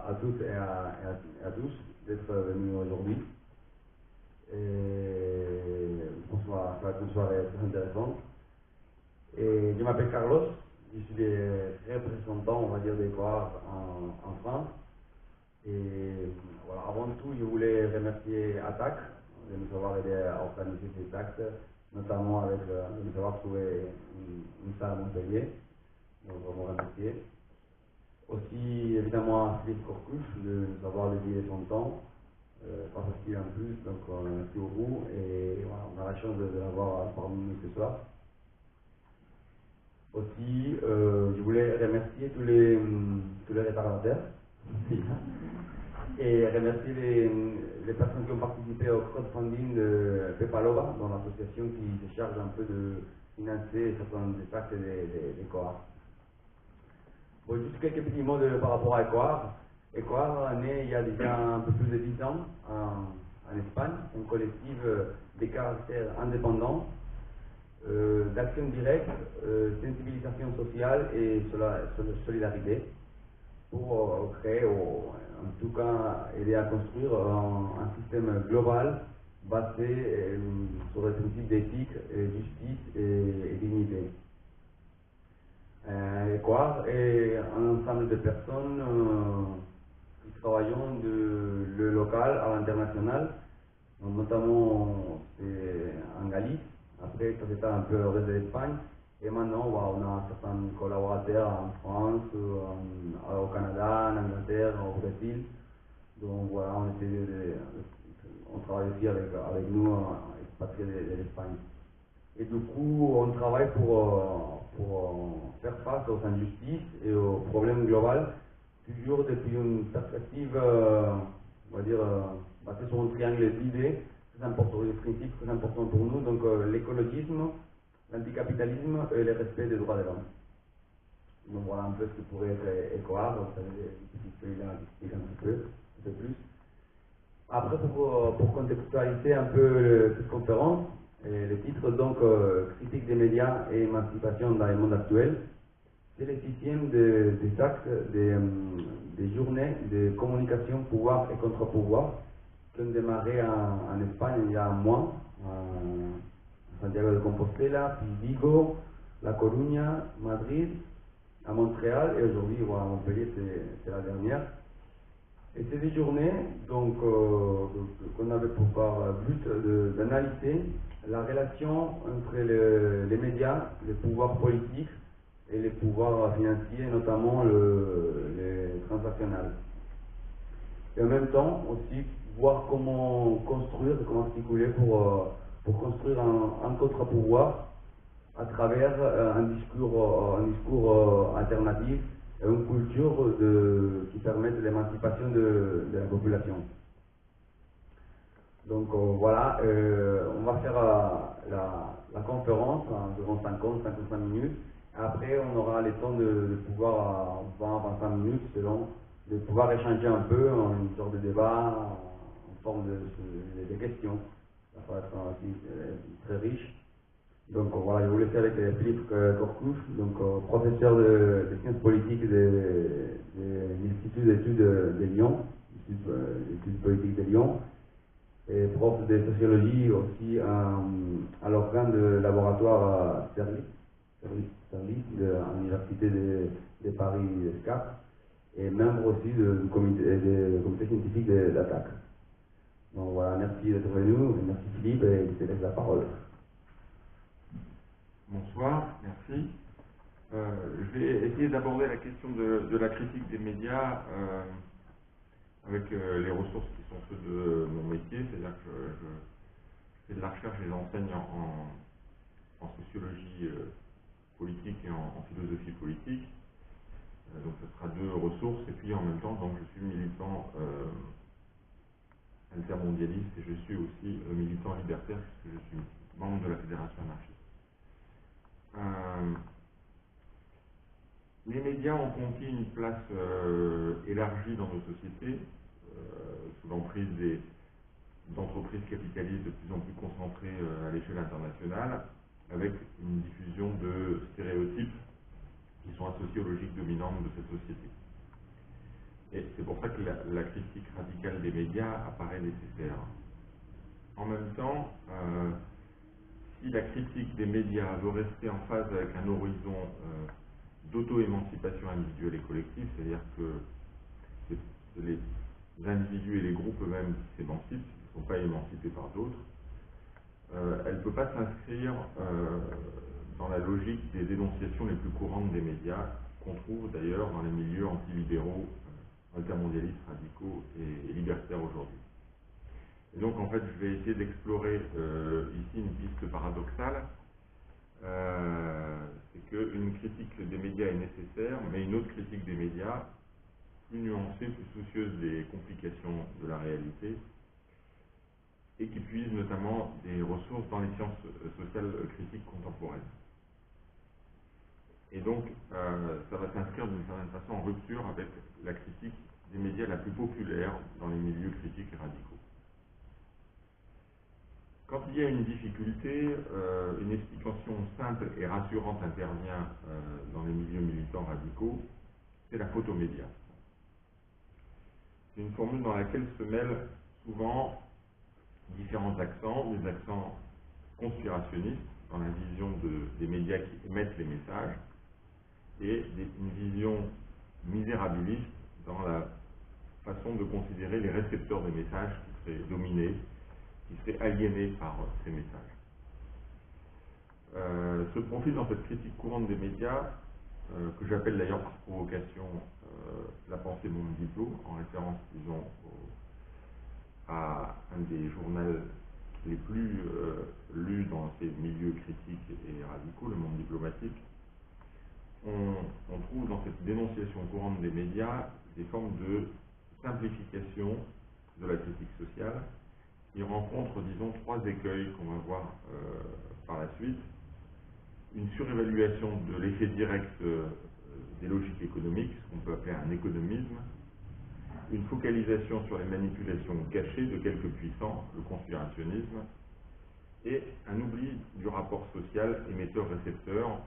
à toutes et à tous d'être venus aujourd'hui. Je pense que ça va être une soirée très intéressante. Et je m'appelle Carlos, je suis le représentant, on va dire, d'Ecoar en France. Et voilà, avant tout, je voulais remercier ATTAC de nous avoir aidé à organiser cet acte, notamment avec de nous avoir trouvé une salle à Montpellier. Donc, vraiment remercier. Aussi, évidemment, à Philippe Corcouche de nous avoir dédié son temps, pas facile en plus, donc merci beaucoup. Et voilà, on a la chance de l'avoir parmi nous ce soir. Aussi, je voulais remercier tous les réparateurs et remercier les personnes qui ont participé au crowdfunding de Pepalova, dans l'association qui se charge un peu de financer certains des actes des Ecoar. Bon, juste quelques petits mots par rapport à Ecoar. Ecoar est né il y a déjà un peu plus de 10 ans en Espagne, un collectif de caractère indépendant, d'action directe, sensibilisation sociale et solidarité pour créer, en tout cas aider à construire un système global basé sur les principes d'éthique, justice et dignité. Ecoar est un ensemble de personnes qui travaillent de le local à l'international, notamment en Galice. Après, ça s'est un peu au reste de l'Espagne. Et maintenant, on a certains collaborateurs en France, au Canada, en Angleterre, au Brésil. Donc voilà, on travaille aussi avec nous, expatriés de l'Espagne. Et du coup, on travaille pour faire face aux injustices et aux problèmes globaux, toujours depuis une perspective, on va dire, basée sur un triangle d'idées, très important, des principes très importants pour nous, donc l'écologisme, l'anticapitalisme et le respect des droits de l'homme. Donc voilà un peu ce qui pourrait être Ecoar, donc ça va être une petite feuille là qui explique un peu plus. Après, pour contextualiser un peu cette conférence, le titre donc Critique des médias et émancipation dans le monde actuel, c'est le 6e des actes des journées de communication pouvoir et contre-pouvoir qui ont démarré en Espagne il y a un mois, à Santiago de Compostela, puis Vigo, La Coruña, Madrid, à Montréal et aujourd'hui à Montpellier, c'est la dernière. Et ces 10 journées, donc, qu'on avait pour but d'analyser la relation entre les médias, les pouvoirs politiques et les pouvoirs financiers, notamment les transactionnels. Et en même temps, aussi, voir comment construire, comment articuler pour construire un contre-pouvoir à travers un discours alternatif et une culture qui permette l'émancipation de la population. Donc voilà, on va faire la conférence environ 50-55 minutes. Après, on aura le temps de pouvoir, 20-25 minutes selon, de pouvoir échanger un peu en une sorte de débat, en forme de questions. Ça va être aussi très riche. Donc voilà, je vous laisse avec Philippe Corcouche, donc professeur de sciences politiques de l'Institut d'études de Lyon, l'étude politique de Lyon, et prof de sociologie aussi à l'organe de laboratoire Service de l'Université de Paris SCAP, et membre aussi du comité scientifique de l'ATTAC. Donc voilà, merci d'être venu, merci Philippe, et je te laisse la parole. Bonsoir, merci. Je vais essayer d'aborder la question de la critique des médias avec les ressources qui sont ceux de mon métier, c'est-à-dire que je fais de la recherche et j'enseigne en sociologie politique et en philosophie politique. Donc ce sera 2 ressources, et puis en même temps, donc, je suis militant intermondialiste et je suis aussi militant libertaire puisque je suis membre de la Fédération anarchiste. Les médias ont conquis une place élargie dans nos sociétés, sous l'emprise d'entreprises capitalistes de plus en plus concentrées à l'échelle internationale, avec une diffusion de stéréotypes qui sont associés aux logiques dominantes de cette société. Et c'est pour ça que la critique radicale des médias apparaît nécessaire. En même temps, si la critique des médias veut rester en phase avec un horizon d'auto-émancipation individuelle et collective, c'est-à-dire que c'est les individus et les groupes eux-mêmes qui s'émancipent, qui ne sont pas émancipés par d'autres, elle ne peut pas s'inscrire dans la logique des dénonciations les plus courantes des médias, qu'on trouve d'ailleurs dans les milieux antilibéraux, altermondialistes, radicaux et libertaires aujourd'hui. Et donc en fait je vais essayer d'explorer ici une piste paradoxale, c'est qu'une critique des médias est nécessaire, mais une autre critique des médias, plus nuancée, plus soucieuse des complications de la réalité, et qui puise notamment des ressources dans les sciences sociales critiques contemporaines. Et donc, ça va s'inscrire d'une certaine façon en rupture avec la critique des médias la plus populaire dans les milieux critiques et radicaux. Quand il y a une difficulté, une explication simple et rassurante intervient dans les milieux militants radicaux, c'est la faute aux médias. C'est une formule dans laquelle se mêlent souvent différents accents, des accents conspirationnistes dans la vision des médias qui émettent les messages, et une vision misérabiliste dans la façon de considérer les récepteurs des messages qui seraient dominés, qui seraient aliénés par ces messages. Se profile dans cette critique courante des médias, que j'appelle d'ailleurs par provocation la pensée monde diplôme, en référence, disons, à un des journaux les plus lus dans ces milieux critiques et radicaux, le Monde diplomatique. On trouve dans cette dénonciation courante des médias des formes de simplification de la critique sociale qui rencontrent, disons, trois écueils qu'on va voir par la suite. Une surévaluation de l'effet direct des logiques économiques, ce qu'on peut appeler un économisme, une focalisation sur les manipulations cachées de quelques puissants, le conspirationnisme, et un oubli du rapport social émetteur-récepteur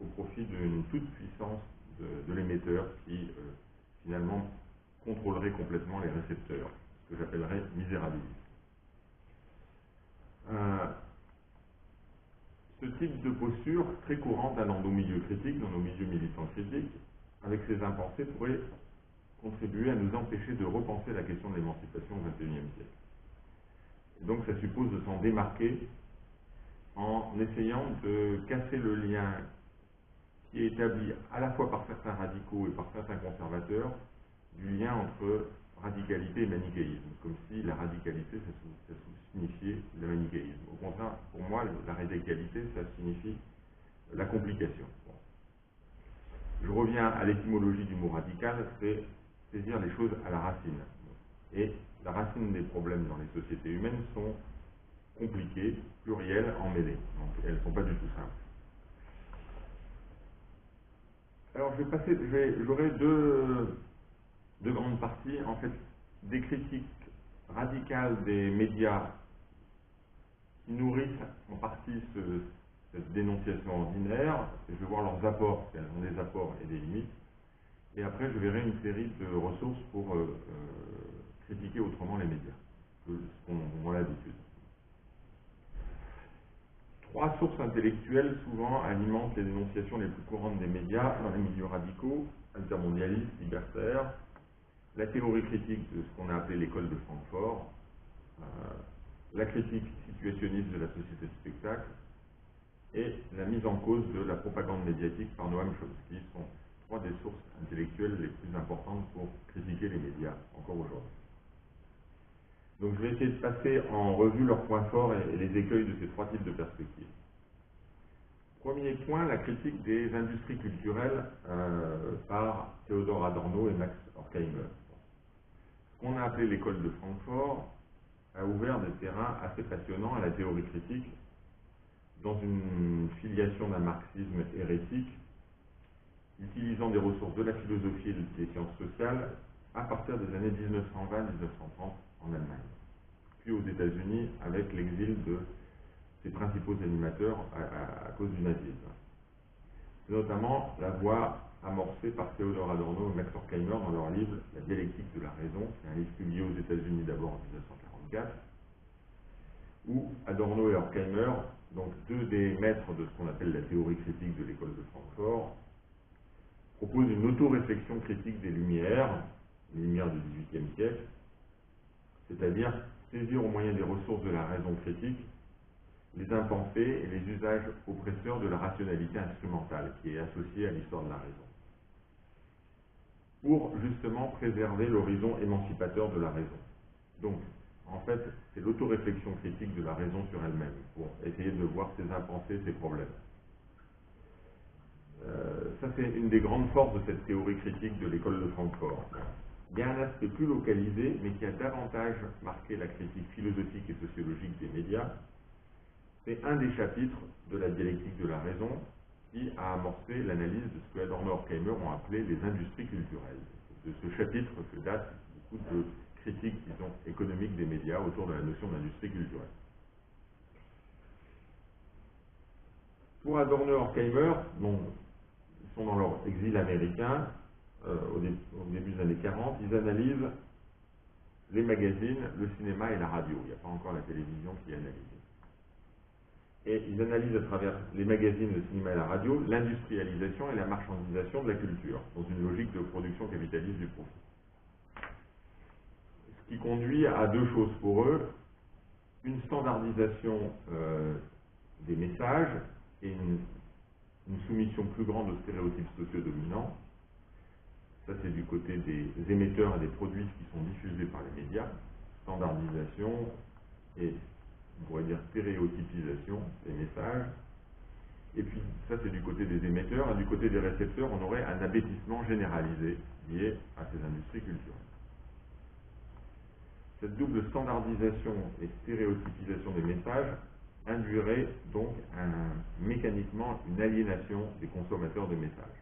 au profit d'une toute-puissance de l'émetteur qui, finalement, contrôlerait complètement les récepteurs, ce que j'appellerais misérabilisme. Ce type de posture, très courante dans nos milieux critiques, dans nos milieux militants critiques, avec ses impensés, pourrait contribuer à nous empêcher de repenser la question de l'émancipation au XXIe siècle. Et donc ça suppose de s'en démarquer en essayant de casser le lien qui est établi à la fois par certains radicaux et par certains conservateurs du lien entre radicalité et manichéisme, comme si la radicalité, ça signifiait le manichéisme. Au contraire, pour moi, la radicalité, ça signifie la complication. Bon. Je reviens à l'étymologie du mot radical, c'est saisir les choses à la racine. Et la racine des problèmes dans les sociétés humaines sont compliquées, plurielles, emmêlées. Donc elles ne sont pas du tout simples. Alors j'aurai deux grandes parties, en fait, des critiques radicales des médias qui nourrissent en partie cette dénonciation ordinaire, et je vais voir leurs apports, elles ont des apports et des limites, et après je verrai une série de ressources pour critiquer autrement les médias, ce qu'on a l'habitude. Trois sources intellectuelles souvent alimentent les dénonciations les plus courantes des médias dans les milieux radicaux, altermondialistes, libertaires, la théorie critique de ce qu'on a appelé l'école de Francfort, la critique situationniste de la société de spectacle et la mise en cause de la propagande médiatique par Noam Chomsky sont trois des sources intellectuelles les plus importantes pour critiquer les médias, encore aujourd'hui. Donc je vais essayer de passer en revue leurs points forts et les écueils de ces trois types de perspectives. Premier point, la critique des industries culturelles par Theodor Adorno et Max Horkheimer. Ce qu'on a appelé l'école de Francfort a ouvert des terrains assez passionnants à la théorie critique dans une filiation d'un marxisme hérétique, utilisant des ressources de la philosophie et des sciences sociales à partir des années 1920-1930 en Allemagne, puis aux États-Unis avec l'exil de ses principaux animateurs à cause du nazisme. C'est notamment la voie amorcée par Theodor Adorno et Max Horkheimer dans leur livre La dialectique de la raison. C'est un livre publié aux États-Unis d'abord en 1944, où Adorno et Horkheimer, donc deux des maîtres de ce qu'on appelle la théorie critique de l'école de Francfort, proposent une auto-réflexion critique des Lumières, les Lumières du XVIIIe siècle, c'est-à-dire saisir au moyen des ressources de la raison critique les impensés et les usages oppresseurs de la rationalité instrumentale qui est associée à l'histoire de la raison, pour justement préserver l'horizon émancipateur de la raison. Donc, en fait, c'est l'autoréflexion critique de la raison sur elle-même, pour essayer de voir ses impensés, ses problèmes. Ça, c'est une des grandes forces de cette théorie critique de l'école de Francfort. Il y a un aspect plus localisé, mais qui a davantage marqué la critique philosophique et sociologique des médias. C'est un des chapitres de la dialectique de la raison qui a amorcé l'analyse de ce que Adorno et Horkheimer ont appelé les industries culturelles. De ce chapitre que datent beaucoup de critiques, disons, économiques des médias autour de la notion d'industrie culturelle. Pour Adorno et Horkheimer, bon, ils sont dans leur exil américain au début des années 40, ils analysent les magazines, le cinéma et la radio. Il n'y a pas encore la télévision qui est analysée. Et ils analysent à travers les magazines, le cinéma et la radio, l'industrialisation et la marchandisation de la culture, dans une logique de production capitaliste du profit. Ce qui conduit à deux choses pour eux, une standardisation des messages et une soumission plus grande aux stéréotypes socio-dominants. Ça, c'est du côté des émetteurs et des produits qui sont diffusés par les médias, standardisation et, on pourrait dire, stéréotypisation des messages. Et puis, ça, c'est du côté des émetteurs, et du côté des récepteurs, on aurait un abêtissement généralisé lié à ces industries culturelles. Cette double standardisation et stéréotypisation des messages induirait donc mécaniquement une aliénation des consommateurs de messages.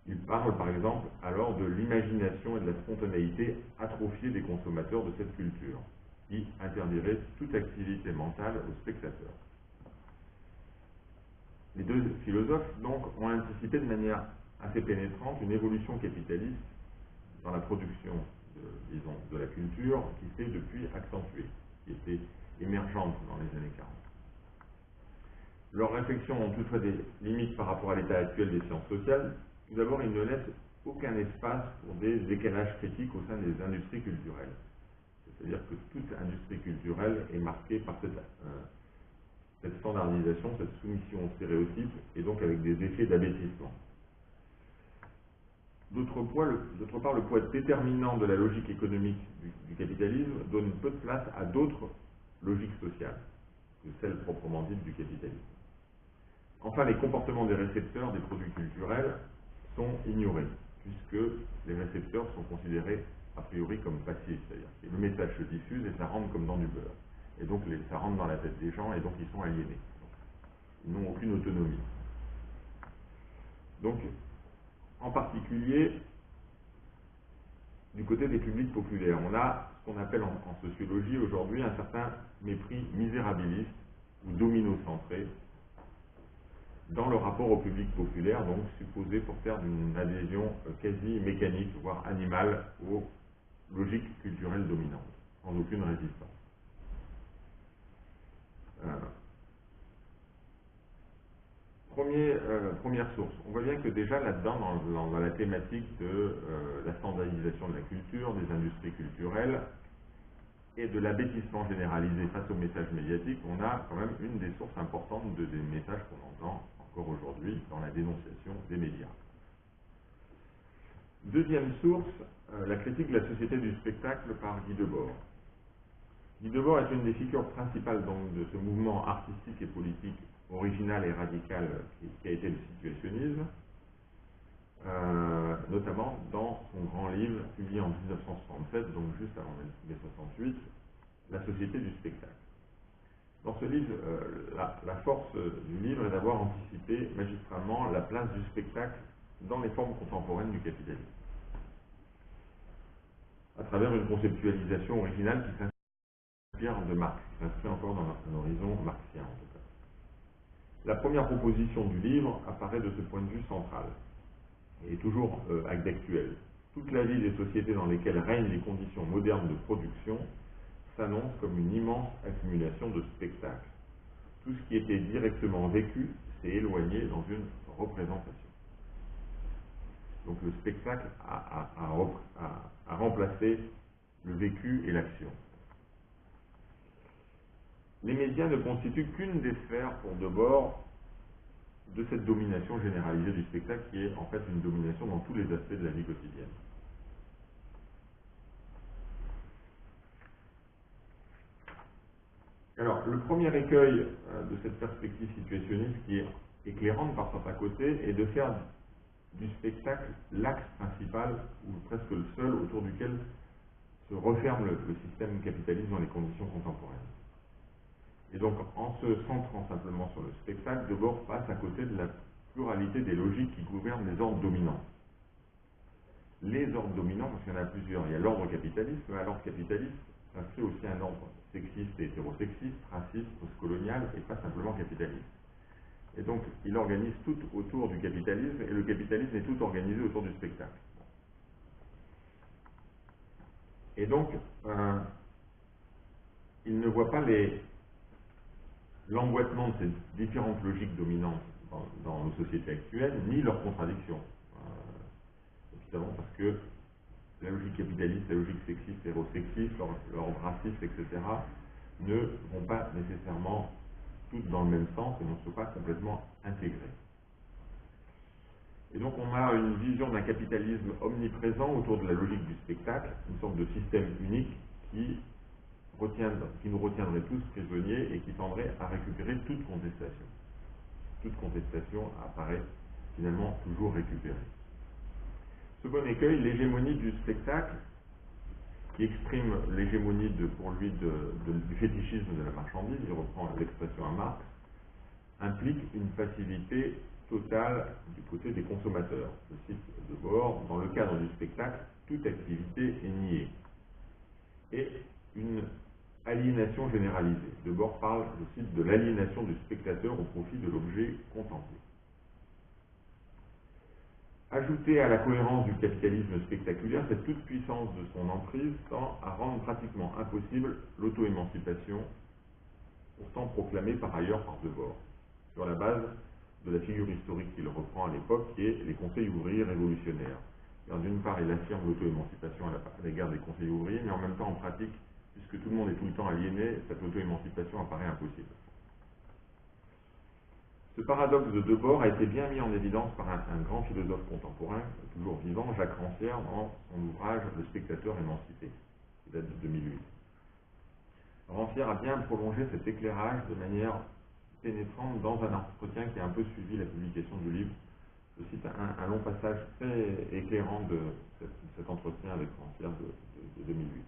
Il parle par exemple alors de l'imagination et de la spontanéité atrophiée des consommateurs de cette culture, qui interdirait toute activité mentale aux spectateurs. Les deux philosophes donc ont anticipé de manière assez pénétrante une évolution capitaliste dans la production de la culture qui s'est depuis accentuée, qui était émergente dans les années 40. Leurs réflexions ont toutefois des limites par rapport à l'état actuel des sciences sociales. Tout d'abord, ils ne laissent aucun espace pour des décalages critiques au sein des industries culturelles. C'est-à-dire que toute industrie culturelle est marquée par cette standardisation, cette soumission aux stéréotypes, et donc avec des effets d'abêtissement. D'autre part, le poids déterminant de la logique économique du capitalisme donne peu de place à d'autres logiques sociales que celles proprement dites du capitalisme. Enfin, les comportements des récepteurs des produits culturels sont ignorés, puisque les récepteurs sont considérés a priori comme passifs, c'est-à-dire que le message se diffuse et ça rentre comme dans du beurre. Et donc ça rentre dans la tête des gens et donc ils sont aliénés. Ils n'ont aucune autonomie. Donc, en particulier, du côté des publics populaires, on a ce qu'on appelle en sociologie aujourd'hui un certain mépris misérabiliste ou domino-centré dans le rapport au public populaire, donc supposé pour faire d'une adhésion quasi mécanique, voire animale, aux logiques culturelles dominantes, sans aucune résistance. Première source. On voit bien que déjà là-dedans, dans la thématique de la standardisation de la culture, des industries culturelles et de l'abêtissement généralisé face aux messages médiatiques, on a quand même une des sources importantes des messages qu'on entend encore aujourd'hui dans la dénonciation des médias. Deuxième source, la critique de la société du spectacle par Guy Debord. Guy Debord est une des figures principales donc, de ce mouvement artistique et politique original et radical qui a été le situationnisme, notamment dans son grand livre publié en 1967, donc juste avant mai 68, La société du spectacle. Dans ce livre, la force du livre est d'avoir anticipé magistralement la place du spectacle dans les formes contemporaines du capitalisme, à travers une conceptualisation originale qui s'inspire de Marx, qui s'inscrit encore dans un horizon marxien en tout cas. La première proposition du livre apparaît de ce point de vue central. et toujours d'actuel. Toute la vie des sociétés dans lesquelles règnent les conditions modernes de production s'annonce comme une immense accumulation de spectacles. Tout ce qui était directement vécu s'est éloigné dans une représentation. Donc le spectacle a remplacé le vécu et l'action. Les médias ne constituent qu'une des sphères, pour Debord, de cette domination généralisée du spectacle qui est en fait une domination dans tous les aspects de la vie quotidienne. Alors, le premier écueil de cette perspective situationniste qui est éclairante par certains côtés est de faire du spectacle l'axe principal, ou presque le seul, autour duquel se referme le système capitaliste dans les conditions contemporaines. Et donc, en se centrant simplement sur le spectacle, Debord passe à côté de la pluralité des logiques qui gouvernent les ordres dominants. Les ordres dominants, parce qu'il y en a plusieurs, il y a l'ordre capitaliste, mais l'ordre capitaliste s'inscrit aussi un ordre sexiste et hétérosexiste, raciste, postcolonial, et pas simplement capitaliste. Et donc, il organise tout autour du capitalisme, et le capitalisme est tout organisé autour du spectacle. Et donc, il ne voit pas l'emboîtement de ces différentes logiques dominantes dans nos sociétés actuelles, ni leurs contradictions. Évidemment parce que la logique capitaliste, la logique sexiste, hétérosexiste, l'ordre raciste, etc., ne vont pas nécessairement toutes dans le même sens et ne sont pas complètement intégrées. Et donc on a une vision d'un capitalisme omniprésent autour de la logique du spectacle, une sorte de système unique qui nous retiendrait tous prisonniers et qui tendrait à récupérer toute contestation. Toute contestation apparaît finalement toujours récupérée. Second écueil, l'hégémonie du spectacle, qui exprime l'hégémonie pour lui du fétichisme de la marchandise, il reprend l'expression à Marx, implique une passivité totale du côté des consommateurs. Je cite Debord, dans le cadre du spectacle, toute activité est niée. Et une aliénation généralisée. Debord parle, je cite, de l'aliénation du spectateur au profit de l'objet contemplé. Ajouté à la cohérence du capitalisme spectaculaire, cette toute-puissance de son emprise tend à rendre pratiquement impossible l'auto-émancipation, pourtant proclamée par ailleurs par Debord, sur la base de la figure historique qu'il reprend à l'époque, qui est les conseils ouvriers révolutionnaires. D'une part, il affirme l'auto-émancipation à l'égard des conseils ouvriers, mais en même temps, en pratique, puisque tout le monde est tout le temps aliéné, cette auto-émancipation apparaît impossible. Ce paradoxe de Debord a été bien mis en évidence par un grand philosophe contemporain, toujours vivant, Jacques Rancière, dans son ouvrage « Le spectateur émancipé », qui date de 2008. Rancière a bien prolongé cet éclairage de manière pénétrante dans un entretien qui a un peu suivi la publication du livre. Je cite un long passage très éclairant de cet entretien avec Rancière de 2008.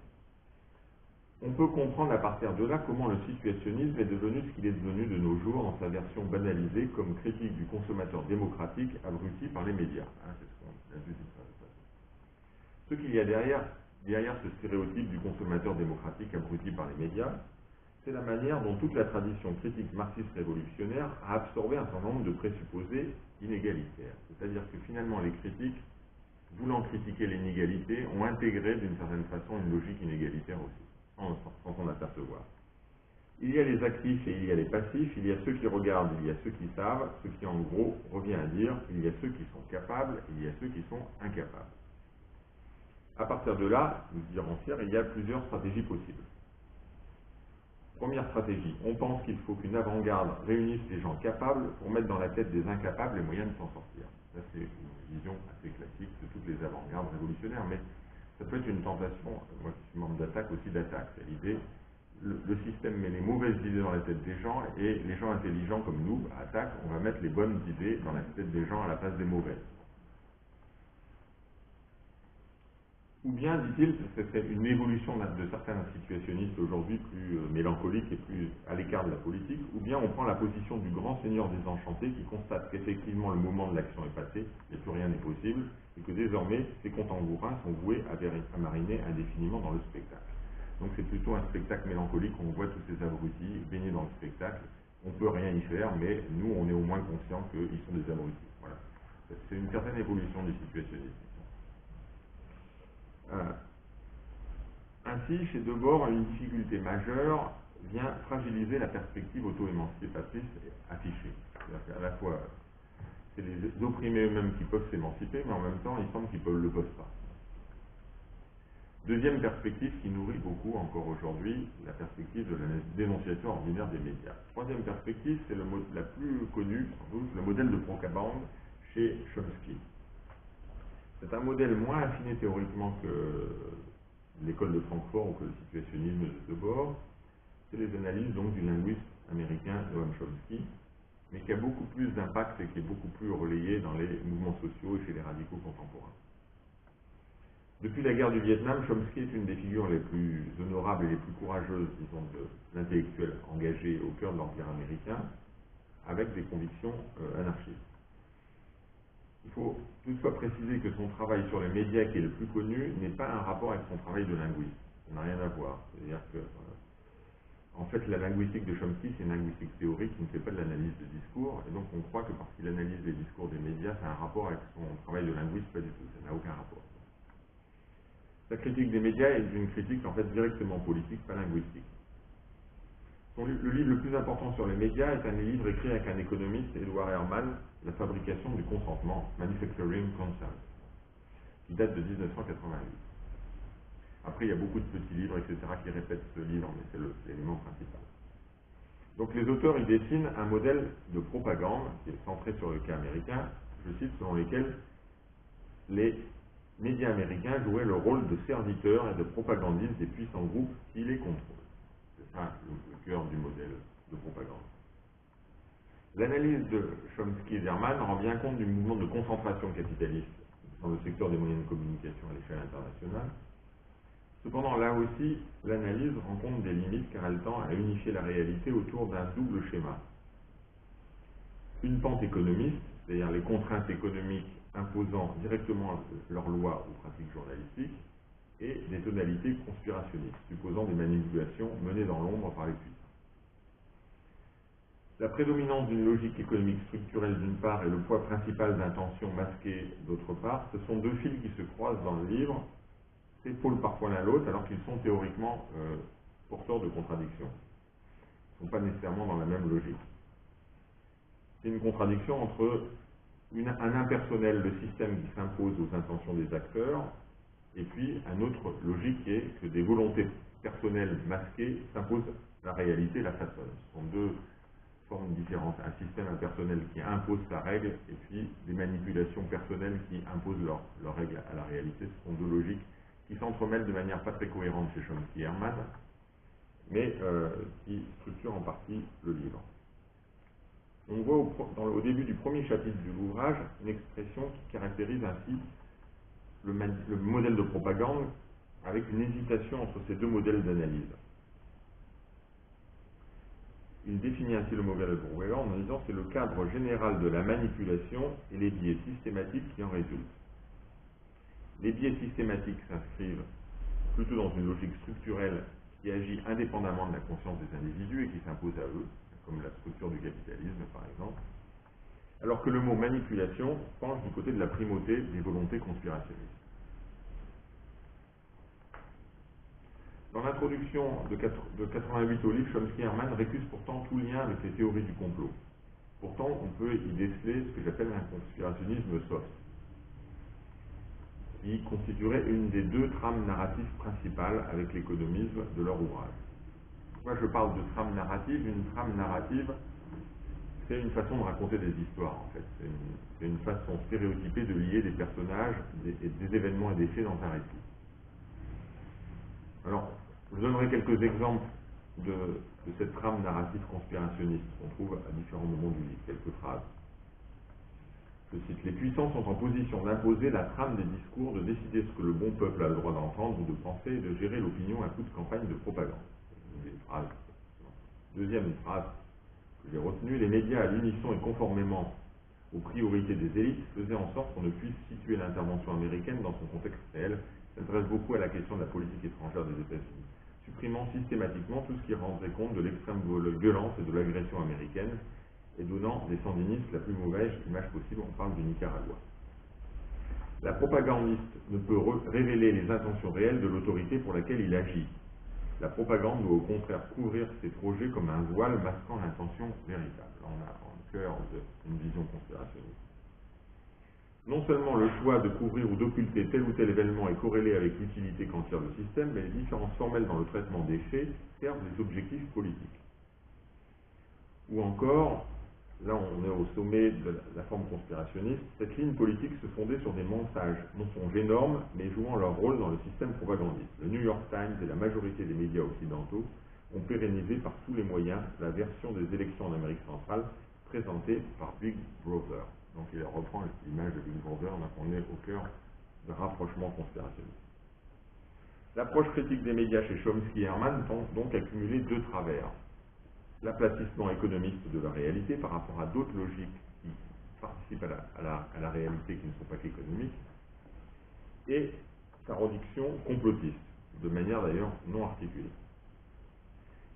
On peut comprendre à partir de là comment le situationnisme est devenu ce qu'il est devenu de nos jours dans sa version banalisée comme critique du consommateur démocratique abruti par les médias. C'est ce qu'on a vu d'une certaine façon. Ce qu'il y a derrière ce stéréotype du consommateur démocratique abruti par les médias, c'est la manière dont toute la tradition critique marxiste révolutionnaire a absorbé un certain nombre de présupposés inégalitaires. C'est-à-dire que finalement les critiques, voulant critiquer l'inégalité, ont intégré d'une certaine façon une logique inégalitaire aussi. Sans s'en apercevoir. Il y a les actifs et il y a les passifs, il y a ceux qui regardent, il y a ceux qui savent, ce qui en gros revient à dire, il y a ceux qui sont capables, il y a ceux qui sont incapables. À partir de là, nous dit Rancière, il y a plusieurs stratégies possibles. Première stratégie, on pense qu'il faut qu'une avant-garde réunisse les gens capables pour mettre dans la tête des incapables les moyens de s'en sortir. Ça c'est une vision assez classique de toutes les avant-gardes révolutionnaires, mais ça peut être une tentation, moi qui suis membre d'Attaque, aussi d'Attaque. C'est l'idée, le système met les mauvaises idées dans la tête des gens, et les gens intelligents comme nous, à Attaque, on va mettre les bonnes idées dans la tête des gens à la place des mauvaises. Ou bien, dit-il, ce serait une évolution de certains situationnistes aujourd'hui plus mélancoliques et plus à l'écart de la politique, ou bien on prend la position du grand seigneur désenchanté qui constate qu'effectivement le moment de l'action est passé, et plus rien n'est possible, et que désormais ces contemporains sont voués à mariner indéfiniment dans le spectacle. Donc c'est plutôt un spectacle mélancolique, on voit tous ces abrutis baignés dans le spectacle, on ne peut rien y faire, mais nous on est au moins conscients qu'ils sont des abrutis. Voilà. C'est une certaine évolution du situationnisme. Ainsi, chez Debord, une difficulté majeure vient fragiliser la perspective auto-émancipatrice affichée. C'est-à-dire qu'à la fois, c'est les opprimés eux-mêmes qui peuvent s'émanciper, mais en même temps, il semble qu'ils ne le peuvent pas. Deuxième perspective qui nourrit beaucoup encore aujourd'hui, la perspective de la dénonciation ordinaire des médias. Troisième perspective, c'est la plus connue, sans doute, le modèle de propagande chez Chomsky. C'est un modèle moins affiné théoriquement que l'école de Francfort ou que le situationnisme de Debord. C'est les analyses donc du linguiste américain Noam Chomsky, mais qui a beaucoup plus d'impact et qui est beaucoup plus relayé dans les mouvements sociaux et chez les radicaux contemporains. Depuis la guerre du Vietnam, Chomsky est une des figures les plus honorables et les plus courageuses, disons, de l'intellectuel engagé au cœur de l'Empire américain, avec des convictions anarchistes. Il faut toutefois préciser que son travail sur les médias, qui est le plus connu, n'est pas un rapport avec son travail de linguiste. Ça n'a rien à voir. C'est-à-dire que, en fait, la linguistique de Chomsky, c'est une linguistique théorique qui ne fait pas de l'analyse de discours, et donc on croit que parce qu'il analyse les discours des médias, ça a un rapport avec son travail de linguiste, pas du tout. Ça n'a aucun rapport. La critique des médias est une critique en fait directement politique, pas linguistique. Le livre le plus important sur les médias est un livre écrit avec un économiste, Edward Herman, La fabrication du consentement, Manufacturing Consent, qui date de 1988. Après, il y a beaucoup de petits livres, etc., qui répètent ce livre, mais c'est l'élément principal. Donc les auteurs y dessinent un modèle de propagande qui est centré sur le cas américain, je cite, selon lesquels les médias américains jouaient le rôle de serviteurs et de propagandistes des puissants groupes qui les contrôlent. C'est ça le cœur du modèle de propagande. L'analyse de Chomsky et d'Herman rend bien compte du mouvement de concentration capitaliste dans le secteur des moyens de communication à l'échelle internationale. Cependant, là aussi, l'analyse rend compte des limites car elle tend à unifier la réalité autour d'un double schéma. Une pente économiste, c'est-à-dire les contraintes économiques imposant directement leurs lois aux pratiques journalistiques, et des tonalités conspirationnistes, supposant des manipulations menées dans l'ombre par les puissants. La prédominance d'une logique économique structurelle d'une part et le poids principal d'intentions masquées d'autre part, ce sont deux fils qui se croisent dans le livre, s'épaulent parfois l'un l'autre alors qu'ils sont théoriquement porteurs de contradictions. Ils ne sont pas nécessairement dans la même logique. C'est une contradiction entre un impersonnel, le système qui s'impose aux intentions des acteurs, et puis une autre logique qui est que des volontés personnelles masquées s'imposent la réalité et la façonnent. Ce sont deux formes différentes. Un système impersonnel qui impose sa règle, et puis des manipulations personnelles qui imposent leur règle à la réalité. Ce sont deux logiques qui s'entremêlent de manière pas très cohérente chez Chomsky et Herman, mais qui structurent en partie le livre. On voit au début du premier chapitre de l'ouvrage une expression qui caractérise ainsi le modèle de propagande avec une hésitation entre ces deux modèles d'analyse. Il définit ainsi le modèle de propagande en disant que c'est le cadre général de la manipulation et les biais systématiques qui en résultent. Les biais systématiques s'inscrivent plutôt dans une logique structurelle qui agit indépendamment de la conscience des individus et qui s'impose à eux, comme la structure du capitalisme par exemple, alors que le mot manipulation penche du côté de la primauté des volontés conspirationnistes. Dans l'introduction de 88 au livre, Chomsky et Herman récusent pourtant tout lien avec les théories du complot. Pourtant, on peut y déceler ce que j'appelle un conspirationnisme soft, qui constituerait une des deux trames narratives principales avec l'économisme de leur ouvrage. Pourquoi je parle de trame narrative? Une trame narrative, c'est une façon de raconter des histoires, en fait. C'est une façon stéréotypée de lier des personnages, des événements et des faits dans un récit. Alors, je donnerai quelques exemples de cette trame narrative conspirationniste qu'on trouve à différents moments du livre, quelques phrases. Je cite: « Les puissants sont en position d'imposer la trame des discours, de décider ce que le bon peuple a le droit d'entendre ou de penser et de gérer l'opinion à coup de campagne de propagande. » Deuxième phrase que j'ai retenue: « Les médias à l'unisson et conformément aux priorités des élites faisaient en sorte qu'on ne puisse situer l'intervention américaine dans son contexte réel, s'intéresse beaucoup à la question de la politique étrangère des États-Unis, supprimant systématiquement tout ce qui rendrait compte de l'extrême violence et de l'agression américaine et donnant des sandinistes la plus mauvaise image possible. On parle du Nicaragua. La propagandiste ne peut révéler les intentions réelles de l'autorité pour laquelle il agit. La propagande doit au contraire couvrir ses projets comme un voile masquant l'intention véritable. Là, on a en cœur d'une vision conspirationniste. Non seulement le choix de couvrir ou d'occulter tel ou tel événement est corrélé avec l'utilité qu'en tire le système, mais les différences formelles dans le traitement des faits servent des objectifs politiques. Ou encore, là on est au sommet de la forme conspirationniste, cette ligne politique se fondait sur des mensonges énormes, mais jouant leur rôle dans le système propagandiste. Le New York Times et la majorité des médias occidentaux ont pérennisé par tous les moyens la version des élections en Amérique centrale présentée par Big Brother. Donc il reprend l'image de Big Brother, donc on est au cœur de rapprochement conspirationniste. L'approche critique des médias chez Chomsky et Herman tend donc à cumuler deux travers. L'aplatissement économiste de la réalité par rapport à d'autres logiques qui participent à la réalité qui ne sont pas qu'économiques, et sa réduction complotiste, de manière d'ailleurs non articulée.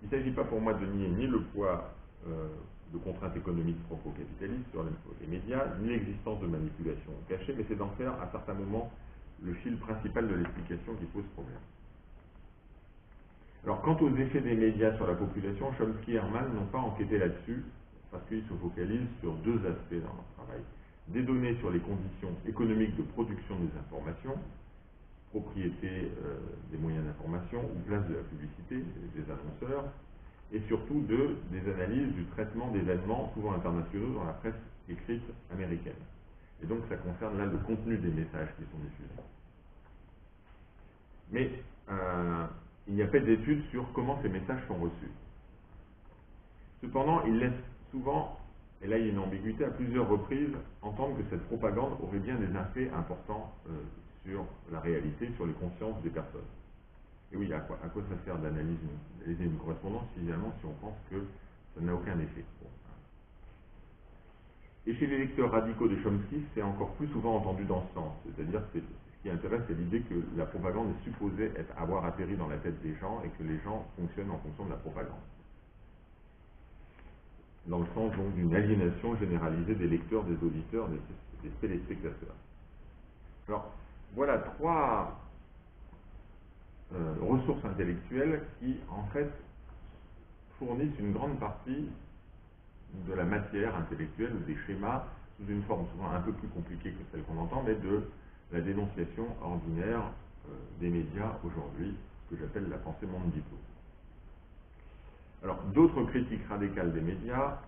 Il ne s'agit pas pour moi de nier ni le poids de contraintes économiques propres au capitalisme sur les médias, ni l'existence de manipulations cachées, mais c'est d'en faire à certains moments le fil principal de l'explication qui pose problème. Alors, quant aux effets des médias sur la population, Chomsky et Herman n'ont pas enquêté là-dessus, parce qu'ils se focalisent sur deux aspects dans leur travail. Des données sur les conditions économiques de production des informations, propriété des moyens d'information ou place de la publicité, des annonceurs, et surtout des analyses du traitement d'événements souvent internationaux dans la presse écrite américaine. Et donc ça concerne là le contenu des messages qui sont diffusés. Mais il n'y a pas d'études sur comment ces messages sont reçus. Cependant, il laisse souvent, et là il y a une ambiguïté, à plusieurs reprises, entendre que cette propagande aurait bien des effets importants sur la réalité, sur les consciences des personnes. Et oui, à quoi ça sert d'analyser une correspondance finalement si on pense que ça n'a aucun effet. Bon. Et chez les lecteurs radicaux de Chomsky, c'est encore plus souvent entendu dans ce sens. C'est-à-dire que ce qui intéresse, c'est l'idée que la propagande est supposée avoir atterri dans la tête des gens et que les gens fonctionnent en fonction de la propagande. Dans le sens donc d'une aliénation généralisée des lecteurs, des auditeurs, des téléspectateurs. Alors, voilà trois ressources intellectuelles qui, en fait, fournissent une grande partie de la matière intellectuelle ou des schémas sous une forme souvent un peu plus compliquée que celle qu'on entend, mais de la dénonciation ordinaire des médias aujourd'hui, ce que j'appelle la pensée mondito. Alors, d'autres critiques radicales des médias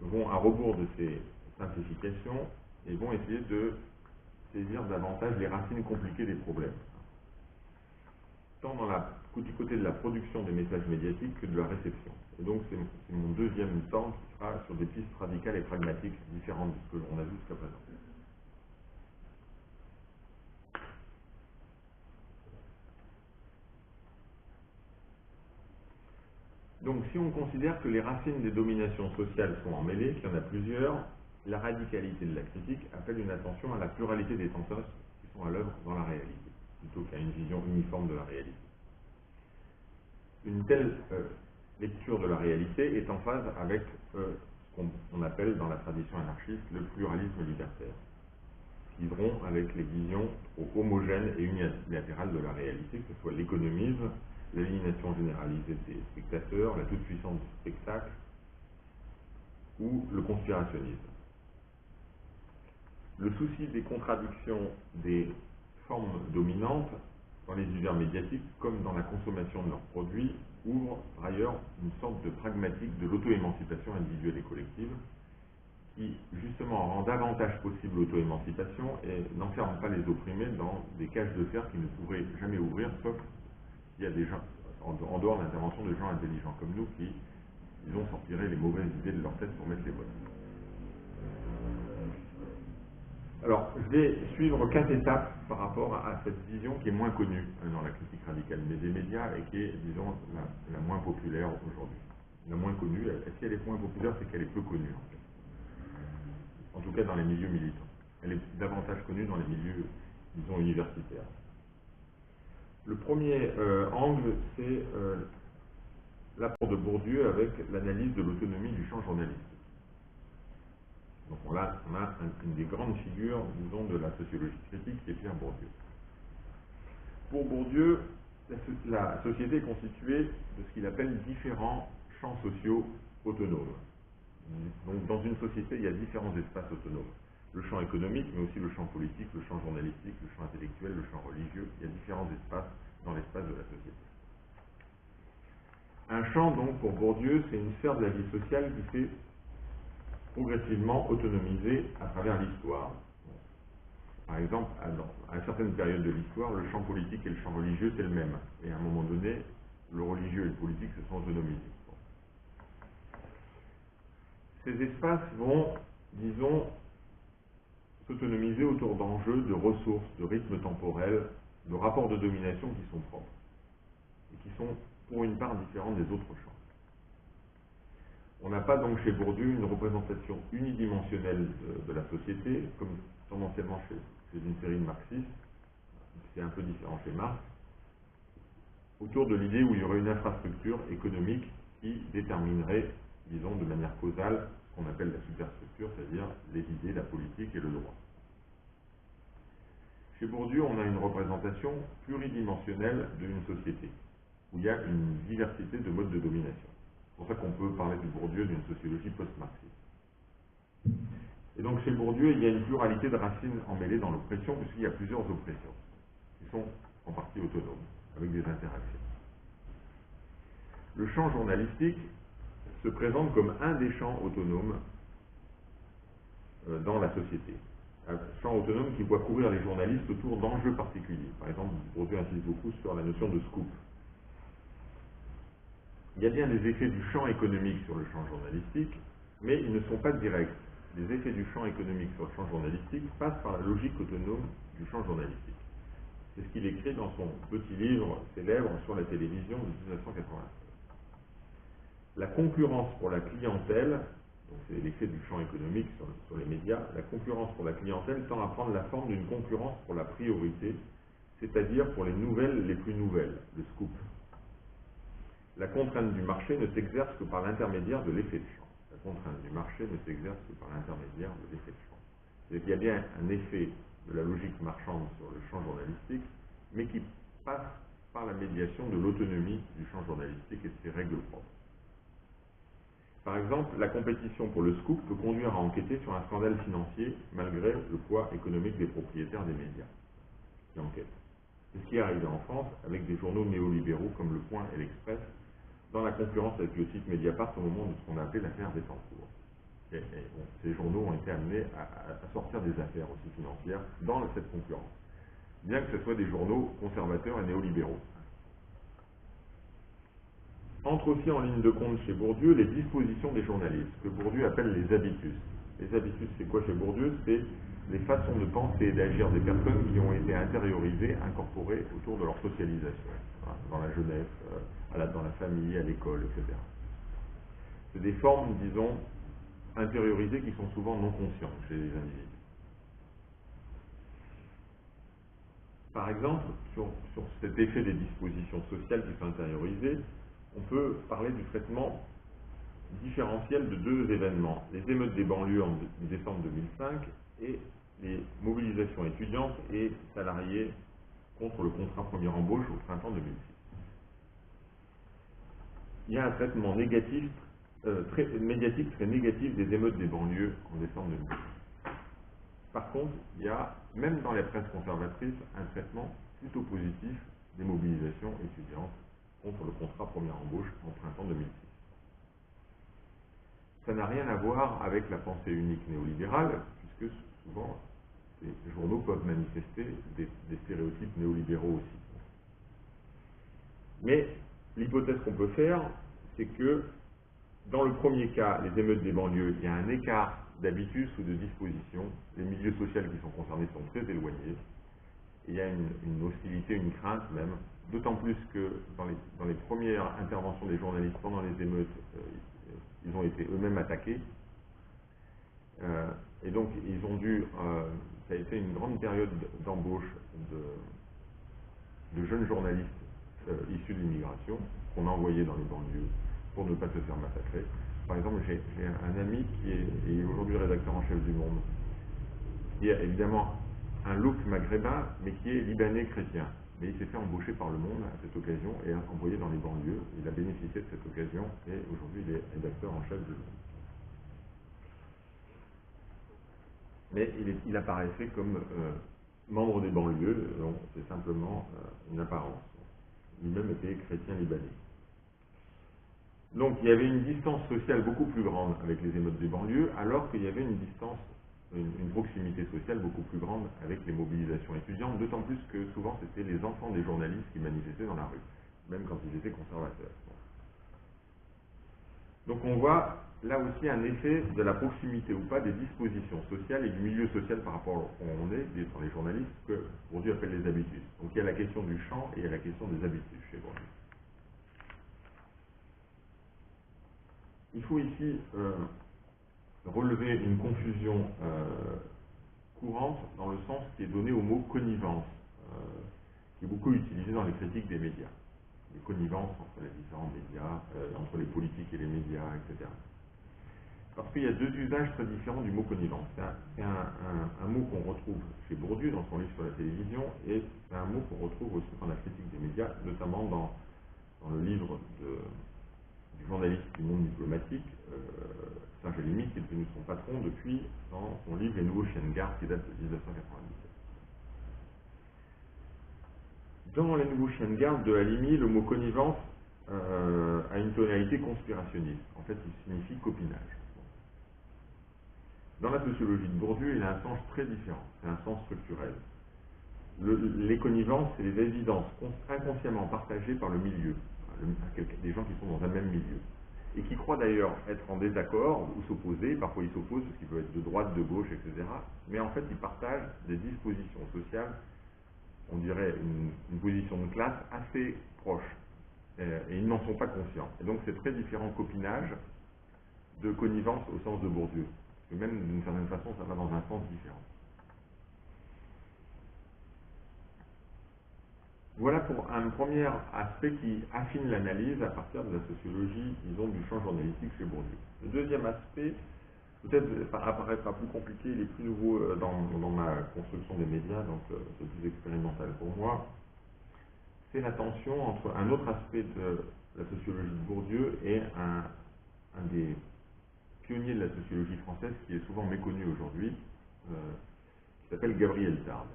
vont à rebours de ces simplifications et vont essayer de saisir davantage les racines compliquées des problèmes, tant du côté de la production des messages médiatiques que de la réception. Et donc c'est mon deuxième temps qui sera sur des pistes radicales et pragmatiques différentes de ce que l'on a vu jusqu'à présent. Donc si on considère que les racines des dominations sociales sont emmêlées, qu'il y en a plusieurs, la radicalité de la critique appelle une attention à la pluralité des tendances qui sont à l'œuvre dans la réalité, plutôt qu'à une vision uniforme de la réalité. Une telle lecture de la réalité est en phase avec ce qu'on appelle dans la tradition anarchiste le pluralisme libertaire, qui rompt avec les visions trop homogènes et unilatérales de la réalité, que ce soit l'économisme, l'élimination généralisée des spectateurs, la toute-puissance du spectacle ou le conspirationnisme. Le souci des contradictions des formes dominantes dans les univers médiatiques comme dans la consommation de leurs produits ouvre par ailleurs une sorte de pragmatique de l'auto-émancipation individuelle et collective qui justement rend davantage possible l'auto-émancipation et n'enferme pas les opprimés dans des cages de fer qui ne pourraient jamais ouvrir, sauf s'il y a des gens, en dehors de l'intervention de gens intelligents comme nous qui, disons, sortiraient les mauvaises idées de leur tête pour mettre les bonnes. Alors, je vais suivre 4 étapes par rapport à cette vision qui est moins connue dans la critique radicale des médias et qui est, disons, la moins populaire aujourd'hui. La moins connue, si elle est moins populaire, c'est qu'elle est peu connue, en fait. En tout cas, dans les milieux militants. Elle est davantage connue dans les milieux, disons, universitaires. Le premier angle, c'est l'apport de Bourdieu avec l'analyse de l'autonomie du champ journalistique. Donc on a une des grandes figures, disons, de la sociologie critique, qui est Pierre Bourdieu. Pour Bourdieu, la société est constituée de ce qu'il appelle différents champs sociaux autonomes. Donc dans une société, il y a différents espaces autonomes. Le champ économique, mais aussi le champ politique, le champ journalistique, le champ intellectuel, le champ religieux. Il y a différents espaces dans l'espace de la société. Un champ, donc, pour Bourdieu, c'est une sphère de la vie sociale qui s'est progressivement autonomisée à travers l'histoire. Par exemple, à une certaine période de l'histoire, le champ politique et le champ religieux, c'est le même. Et à un moment donné, le religieux et le politique se sont autonomisés. Ces espaces vont, disons, s'autonomiser autour d'enjeux, de ressources, de rythmes temporels, de rapports de domination qui sont propres et qui sont pour une part différents des autres champs. On n'a pas donc chez Bourdieu une représentation unidimensionnelle de la société, comme tendanciellement chez une série de marxistes, c'est un peu différent chez Marx, autour de l'idée où il y aurait une infrastructure économique qui déterminerait, disons, de manière causale, ce qu'on appelle la superstructure, c'est-à-dire les idées, la politique et le droit. Chez Bourdieu, on a une représentation pluridimensionnelle d'une société, où il y a une diversité de modes de domination. C'est pour ça qu'on peut parler de Bourdieu d'une sociologie post-marxiste. Et donc chez Bourdieu, il y a une pluralité de racines emmêlées dans l'oppression, puisqu'il y a plusieurs oppressions, qui sont en partie autonomes, avec des interactions. Le champ journalistique se présente comme un des champs autonomes dans la société. Un champ autonome qui voit courir les journalistes autour d'enjeux particuliers. Par exemple, Bourdieu insiste beaucoup sur la notion de scoop. Il y a bien des effets du champ économique sur le champ journalistique, mais ils ne sont pas directs. Les effets du champ économique sur le champ journalistique passent par la logique autonome du champ journalistique. C'est ce qu'il écrit dans son petit livre célèbre sur la télévision de 1996. La concurrence pour la clientèle, donc c'est l'effet du champ économique sur les médias, la concurrence pour la clientèle tend à prendre la forme d'une concurrence pour la priorité, c'est-à-dire pour les nouvelles les plus nouvelles, le scoop. La contrainte du marché ne s'exerce que par l'intermédiaire de l'effet de champ. La contrainte du marché ne s'exerce que par l'intermédiaire de l'effet de champ. C'est-à-dire qu'il y a bien un effet de la logique marchande sur le champ journalistique, mais qui passe par la médiation de l'autonomie du champ journalistique et de ses règles propres. Par exemple, la compétition pour le scoop peut conduire à enquêter sur un scandale financier malgré le poids économique des propriétaires des médias qui enquêtent. C'est ce qui est arrivé en France avec des journaux néolibéraux comme Le Point et l'Express, dans la concurrence avec le site Mediapart au moment de ce qu'on a appelé l'affaire Bettencourt. Bon, ces journaux ont été amenés à sortir des affaires aussi financières dans cette concurrence, bien que ce soit des journaux conservateurs et néolibéraux. Entre aussi en ligne de compte chez Bourdieu les dispositions des journalistes, que Bourdieu appelle les habitus. Les habitus, c'est quoi chez Bourdieu? C'est les façons de penser et d'agir des personnes qui ont été intériorisées, incorporées autour de leur socialisation, dans la jeunesse, dans la famille, à l'école, etc. C'est des formes, disons, intériorisées qui sont souvent non conscientes chez les individus. Par exemple, sur cet effet des dispositions sociales qui sont intériorisées, on peut parler du traitement différentiel de deux événements, les émeutes des banlieues en décembre 2005 et les mobilisations étudiantes et salariées contre le contrat première embauche au printemps 2006. Il y a un traitement négatif, médiatique très négatif des émeutes des banlieues en décembre 2006. Par contre, il y a, même dans les presses conservatrices, un traitement plutôt positif des mobilisations étudiantes contre le contrat première embauche en printemps 2006. Ça n'a rien à voir avec la pensée unique néolibérale, puisque souvent les journaux peuvent manifester des stéréotypes néolibéraux aussi. Mais l'hypothèse qu'on peut faire, c'est que dans le premier cas, les émeutes des banlieues, il y a un écart d'habitus ou de disposition. Les milieux sociaux qui sont concernés sont très éloignés. Il y a une hostilité, une crainte même, d'autant plus que dans les premières interventions des journalistes pendant les émeutes, ils ont été eux-mêmes attaqués. Et donc, ils ont dû, ça a été une grande période d'embauche de jeunes journalistes issus de l'immigration, qu'on a envoyés dans les banlieues pour ne pas se faire massacrer. Par exemple, j'ai un ami qui est aujourd'hui rédacteur en chef du Monde, qui a évidemment un look maghrébin, mais qui est libanais chrétien. Mais il s'est fait embaucher par Le Monde à cette occasion et envoyé dans les banlieues. Il a bénéficié de cette occasion et aujourd'hui il est rédacteur en chef du Monde. Mais il apparaissait comme membre des banlieues, donc c'est simplement une apparence. Lui-même était chrétien libanais. Donc il y avait une distance sociale beaucoup plus grande avec les émeutes des banlieues, alors qu'il y avait une distance, une proximité sociale beaucoup plus grande avec les mobilisations étudiantes, d'autant plus que souvent c'était les enfants des journalistes qui manifestaient dans la rue, même quand ils étaient conservateurs. Donc on voit là aussi un effet de la proximité ou pas des dispositions sociales et du milieu social par rapport à où on est, dans les journalistes, que Bourdieu appelle les habitudes. Donc il y a la question du champ et il y a la question des habitudes chez Bourdieu. Il faut ici relever une confusion courante dans le sens qui est donné au mot connivence, qui est beaucoup utilisé dans les critiques des médias. Les connivences entre les différents médias, entre les politiques et les médias, etc. Parce qu'il y a deux usages très différents du mot connivence. C'est un mot qu'on retrouve chez Bourdieu dans son livre sur la télévision, et c'est un mot qu'on retrouve aussi dans la critique des médias, notamment dans le livre du journaliste du Monde diplomatique, Saint-Gélémy, qui est devenu son patron depuis dans son livre Les Nouveaux Chiens de Garde, qui date de 1997. Dans Les Nouveaux Chiens de Garde de Halimi, le mot connivence a une tonalité conspirationniste. En fait, il signifie copinage. Dans la sociologie de Bourdieu, il a un sens très différent. C'est un sens structurel. Les connivences, c'est les évidences inconsciemment partagées par le milieu, des gens qui sont dans un même milieu, et qui croient d'ailleurs être en désaccord ou s'opposer. Parfois ils s'opposent parce qu'ils peuvent être de droite, de gauche, etc. Mais en fait, ils partagent des dispositions sociales, on dirait une position de classe assez proche, et ils n'en sont pas conscients. Et donc c'est très différent copinage de connivence au sens de Bourdieu. Parce que même d'une certaine façon, ça va dans un sens différent. Voilà pour un premier aspect qui affine l'analyse à partir de la sociologie, disons, du champ journalistique chez Bourdieu. Le deuxième aspect, peut-être apparaîtra plus compliqué, il est plus nouveau dans ma construction des médias, donc c'est plus expérimental pour moi, c'est la tension entre un autre aspect de la sociologie de Bourdieu et un des pionnier de la sociologie française qui est souvent méconnu aujourd'hui, qui s'appelle Gabriel Tarde.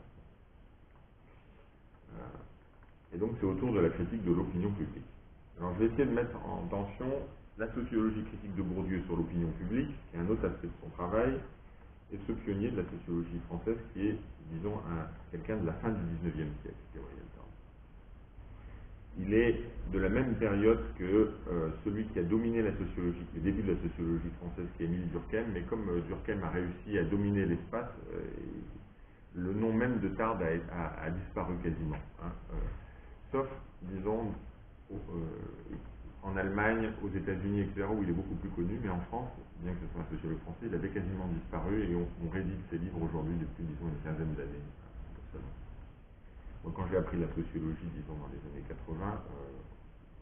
Et donc c'est autour de la critique de l'opinion publique. Alors je vais essayer de mettre en tension la sociologie critique de Bourdieu sur l'opinion publique, qui est un autre aspect de son travail, et ce pionnier de la sociologie française qui est, disons, quelqu'un de la fin du XIXe siècle, Gabriel Tarde. Il est de la même période que celui qui a dominé la sociologie, le début de la sociologie française, qui est Émile Durkheim, mais comme Durkheim a réussi à dominer l'espace, le nom même de Tarde a disparu quasiment. Hein, sauf, disons, en Allemagne, aux États-Unis, etc., où il est beaucoup plus connu, mais en France, bien que ce soit un sociologue français, il avait quasiment disparu, et on réédite ses livres aujourd'hui depuis, disons, une quinzaine d'années. Donc, quand j'ai appris la sociologie, disons, dans les années 80,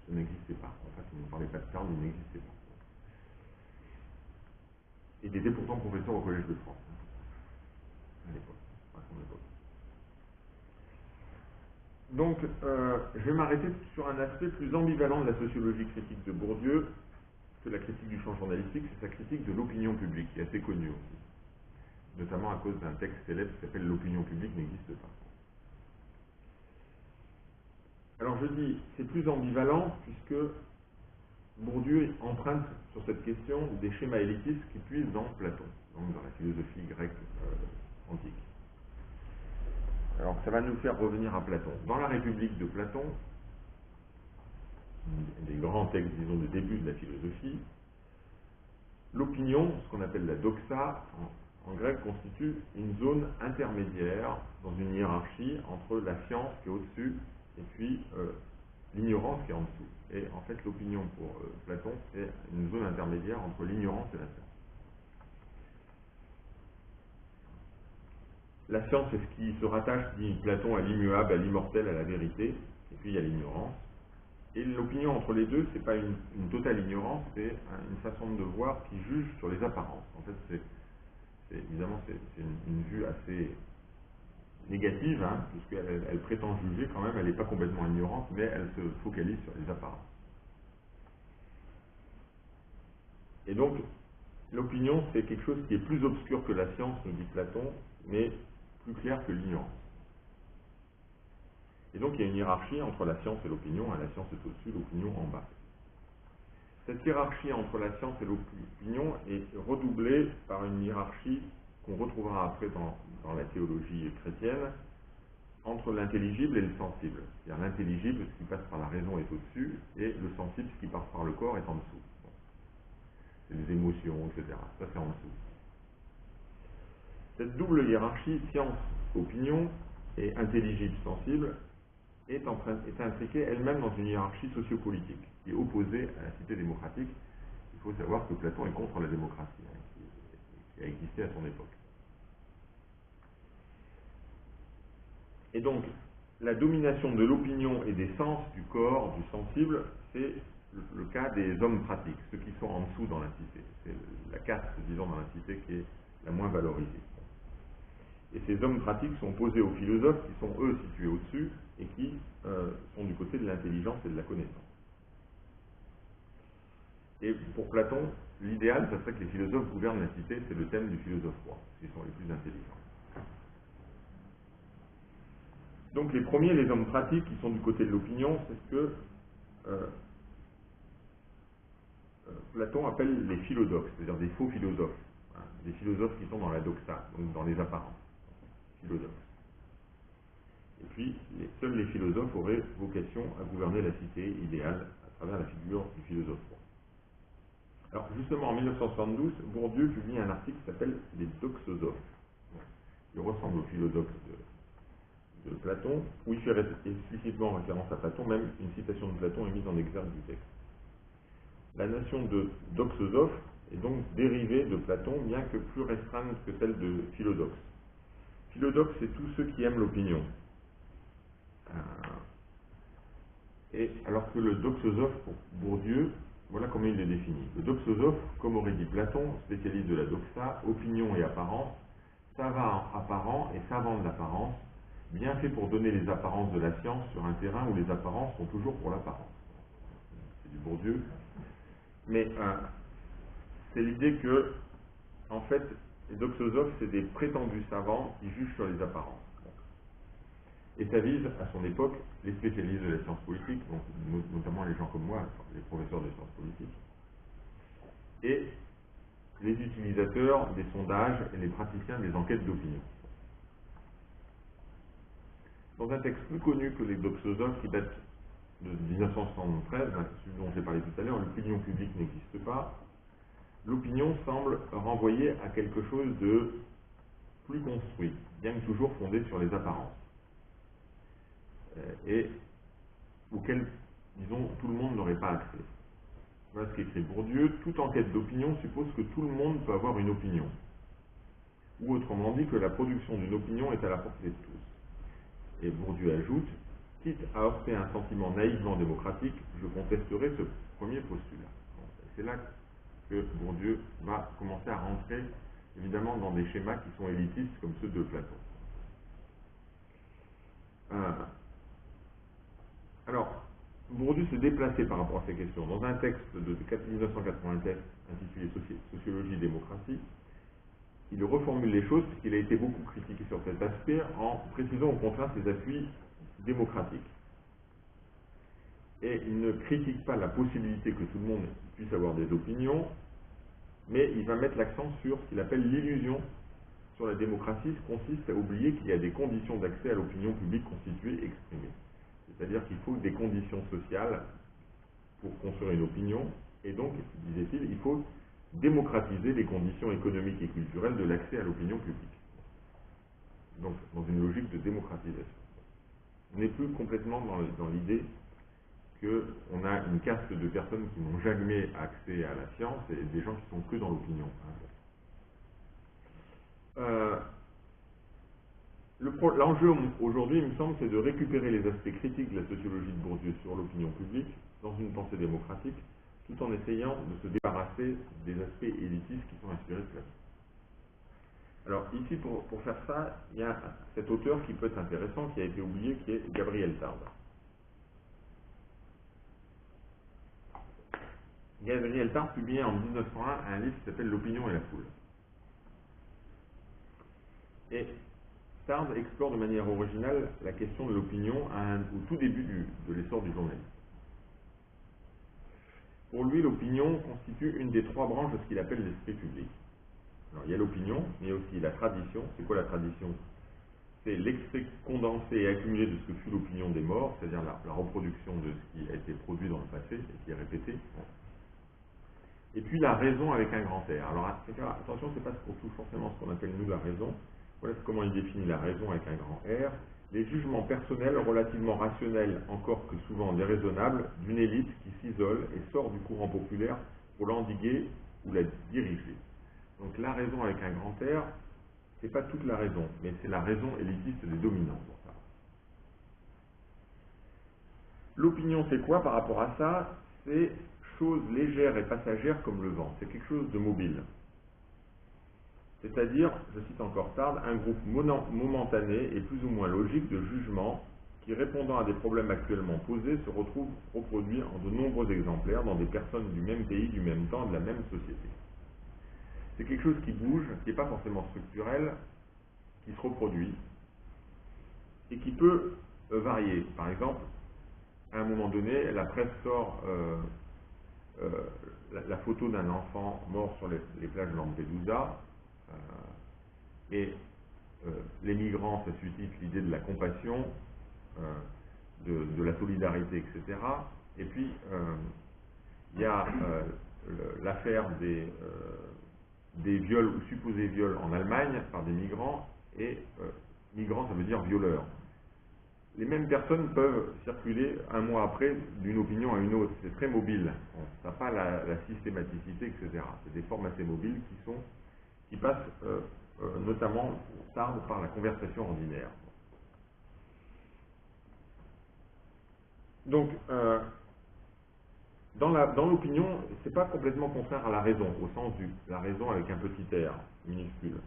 ça n'existait pas. En fait, on ne parlait pas de Tarde, il n'existait pas. Il était pourtant professeur au Collège de France, à l'époque, à son époque. Donc, je vais m'arrêter sur un aspect plus ambivalent de la sociologie critique de Bourdieu que la critique du champ journalistique, c'est sa critique de l'opinion publique, qui est assez connue aussi, notamment à cause d'un texte célèbre qui s'appelle « L'opinion publique n'existe pas ». Alors je dis, c'est plus ambivalent puisque Bourdieu emprunte sur cette question des schémas élitistes qui puisent dans Platon, donc dans la philosophie grecque antique. Alors ça va nous faire revenir à Platon. Dans la République de Platon, des grands textes, disons, de début de la philosophie, l'opinion, ce qu'on appelle la doxa, en grec, constitue une zone intermédiaire dans une hiérarchie entre la science qui est au-dessus et puis l'ignorance qui est en dessous. Et en fait, l'opinion pour Platon, c'est une zone intermédiaire entre l'ignorance et la science. La science, c'est ce qui se rattache, dit Platon, à l'immuable, à l'immortel, à la vérité, et puis il y a l'ignorance. Et l'opinion entre les deux, c'est pas une totale ignorance, c'est une façon de voir qui juge sur les apparences. En fait, évidemment, c'est une vue assez négative, hein, puisqu'elle prétend juger quand même, elle n'est pas complètement ignorante, mais elle se focalise sur les apparences. Et donc, l'opinion, c'est quelque chose qui est plus obscur que la science, nous dit Platon, mais plus clair que l'ignorance. Et donc, il y a une hiérarchie entre la science et l'opinion. La science est au-dessus, l'opinion en bas. Cette hiérarchie entre la science et l'opinion est redoublée par une hiérarchie qu'on retrouvera après dans la théologie chrétienne, entre l'intelligible et le sensible. C'est-à-dire l'intelligible, ce qui passe par la raison, est au-dessus, et le sensible, ce qui passe par le corps, est en dessous. Bon. C'est les émotions, etc. Ça, c'est en dessous. Cette double hiérarchie, science-opinion et intelligible-sensible, est intriquée elle-même dans une hiérarchie sociopolitique, qui est opposée à la cité démocratique. Il faut savoir que Platon est contre la démocratie, hein, qui a existé à son époque. Et donc, la domination de l'opinion et des sens, du corps, du sensible, c'est le cas des hommes pratiques, ceux qui sont en dessous dans la cité. C'est la caste, disons, dans la cité qui est la moins valorisée. Et ces hommes pratiques sont opposés aux philosophes qui sont, eux, situés au-dessus et qui sont du côté de l'intelligence et de la connaissance. Et pour Platon, l'idéal, ça serait que les philosophes gouvernent la cité, c'est le thème du philosophe roi, qui sont les plus intelligents. Donc les premiers, les hommes pratiques, qui sont du côté de l'opinion, c'est ce que Platon appelle les philodoxes, c'est-à-dire des faux philosophes, hein, des philosophes qui sont dans la doxa, donc dans les apparences, philodoxes. Et puis, seuls les philosophes auraient vocation à gouverner la cité idéale à travers la figure du philosophe roi. Alors justement, en 1972, Bourdieu publie un article qui s'appelle « Les doxosophes ». Il ressemble aux philosophes de Platon, où il fait explicitement référence à Platon, même une citation de Platon est mise en exergue du texte. La notion de doxosophe est donc dérivée de Platon, bien que plus restreinte que celle de philodoxe. Philodoxe, c'est tous ceux qui aiment l'opinion. Et alors que le doxosophe, pour Bourdieu, voilà comment il est défini. Le doxosophe, comme aurait dit Platon, spécialiste de la doxa, opinion et apparence, savant apparent et savant de l'apparence, bien fait pour donner les apparences de la science sur un terrain où les apparences sont toujours pour l'apparence. C'est du Bourdieu. Mais c'est l'idée que, en fait, les doxosophes, c'est des prétendus savants qui jugent sur les apparences. Et ça vise, à son époque, les spécialistes de la science politique, donc, notamment les gens comme moi, les professeurs de sciences politiques, et les utilisateurs des sondages et les praticiens des enquêtes d'opinion. Dans un texte plus connu que les doxosophes, qui date de 1973, celui dont j'ai parlé tout à l'heure, l'opinion publique n'existe pas, l'opinion semble renvoyer à quelque chose de plus construit, bien que toujours fondé sur les apparences, et auquel, disons, tout le monde n'aurait pas accès. Voilà ce qu'écrit Bourdieu. Toute enquête d'opinion suppose que tout le monde peut avoir une opinion, ou autrement dit que la production d'une opinion est à la portée de tous. Et Bourdieu ajoute, quitte à heurter un sentiment naïvement démocratique, je contesterai ce premier postulat. C'est là que Bourdieu va commencer à rentrer, évidemment, dans des schémas qui sont élitistes, comme ceux de Platon. Alors, Bourdieu s'est déplacé par rapport à ces questions. Dans un texte de 1997 intitulé Sociologie et démocratie, il reformule les choses puisqu'il a été beaucoup critiqué sur cet aspect en précisant au contraire ses appuis démocratiques. Et il ne critique pas la possibilité que tout le monde puisse avoir des opinions, mais il va mettre l'accent sur ce qu'il appelle l'illusion sur la démocratie, ce consiste à oublier qu'il y a des conditions d'accès à l'opinion publique constituée et exprimée. C'est-à-dire qu'il faut des conditions sociales pour construire une opinion, et donc, disait-il, il faut démocratiser les conditions économiques et culturelles de l'accès à l'opinion publique. Donc, dans une logique de démocratisation. On n'est plus complètement dans l'idée qu'on a une caste de personnes qui n'ont jamais accès à la science et des gens qui sont que dans l'opinion. L'enjeu aujourd'hui, il me semble, c'est de récupérer les aspects critiques de la sociologie de Bourdieu sur l'opinion publique dans une pensée démocratique, tout en essayant de se débarrasser des aspects élitistes qui sont inspirés de cela. Alors ici, pour faire ça, il y a cet auteur qui peut être intéressant, qui a été oublié, qui est Gabriel Tarde. Gabriel Tarde publiait en 1901 un livre qui s'appelle L'opinion et la foule. Et Tarde explore de manière originale la question de l'opinion au tout début de l'essor du journalisme. Pour lui, l'opinion constitue une des trois branches de ce qu'il appelle l'esprit public. Alors, il y a l'opinion, mais il y a aussi la tradition. C'est quoi la tradition? C'est l'extrait condensé et accumulé de ce que fut l'opinion des morts, c'est-à-dire la reproduction de ce qui a été produit dans le passé et qui est répété. Et puis la raison avec un grand R. Alors attention, c'est pas forcément ce qu'on appelle nous la raison. Voilà comment il définit la raison avec un grand R. Les jugements personnels relativement rationnels, encore que souvent déraisonnables, d'une élite qui s'isole et sort du courant populaire pour l'endiguer ou la diriger. Donc la raison avec un grand R, c'est pas toute la raison, mais c'est la raison élitiste des dominants pour ça. L'opinion, c'est quoi par rapport à ça? C'est chose légère et passagère comme le vent. C'est quelque chose de mobile. C'est-à-dire, je cite encore Tarde, un groupe momentané et plus ou moins logique de jugements qui, répondant à des problèmes actuellement posés, se retrouvent reproduits en de nombreux exemplaires dans des personnes du même pays, du même temps, de la même société. C'est quelque chose qui bouge, qui n'est pas forcément structurel, qui se reproduit et qui peut varier. Par exemple, à un moment donné, la presse sort la photo d'un enfant mort sur les plages de Lampedusa, et les migrants, ça suscite l'idée de la compassion, de la solidarité, etc. Et puis, il y a l'affaire des viols ou supposés viols en Allemagne par des migrants, et migrants, ça veut dire violeurs. Les mêmes personnes peuvent circuler un mois après d'une opinion à une autre. C'est très mobile. Ça n'a pas la systématicité, etc. C'est des formes assez mobiles qui passent notamment Tarde par la conversation ordinaire. Donc, dans l'opinion, c'est pas complètement contraire à la raison, au sens de la raison avec un petit r minuscule.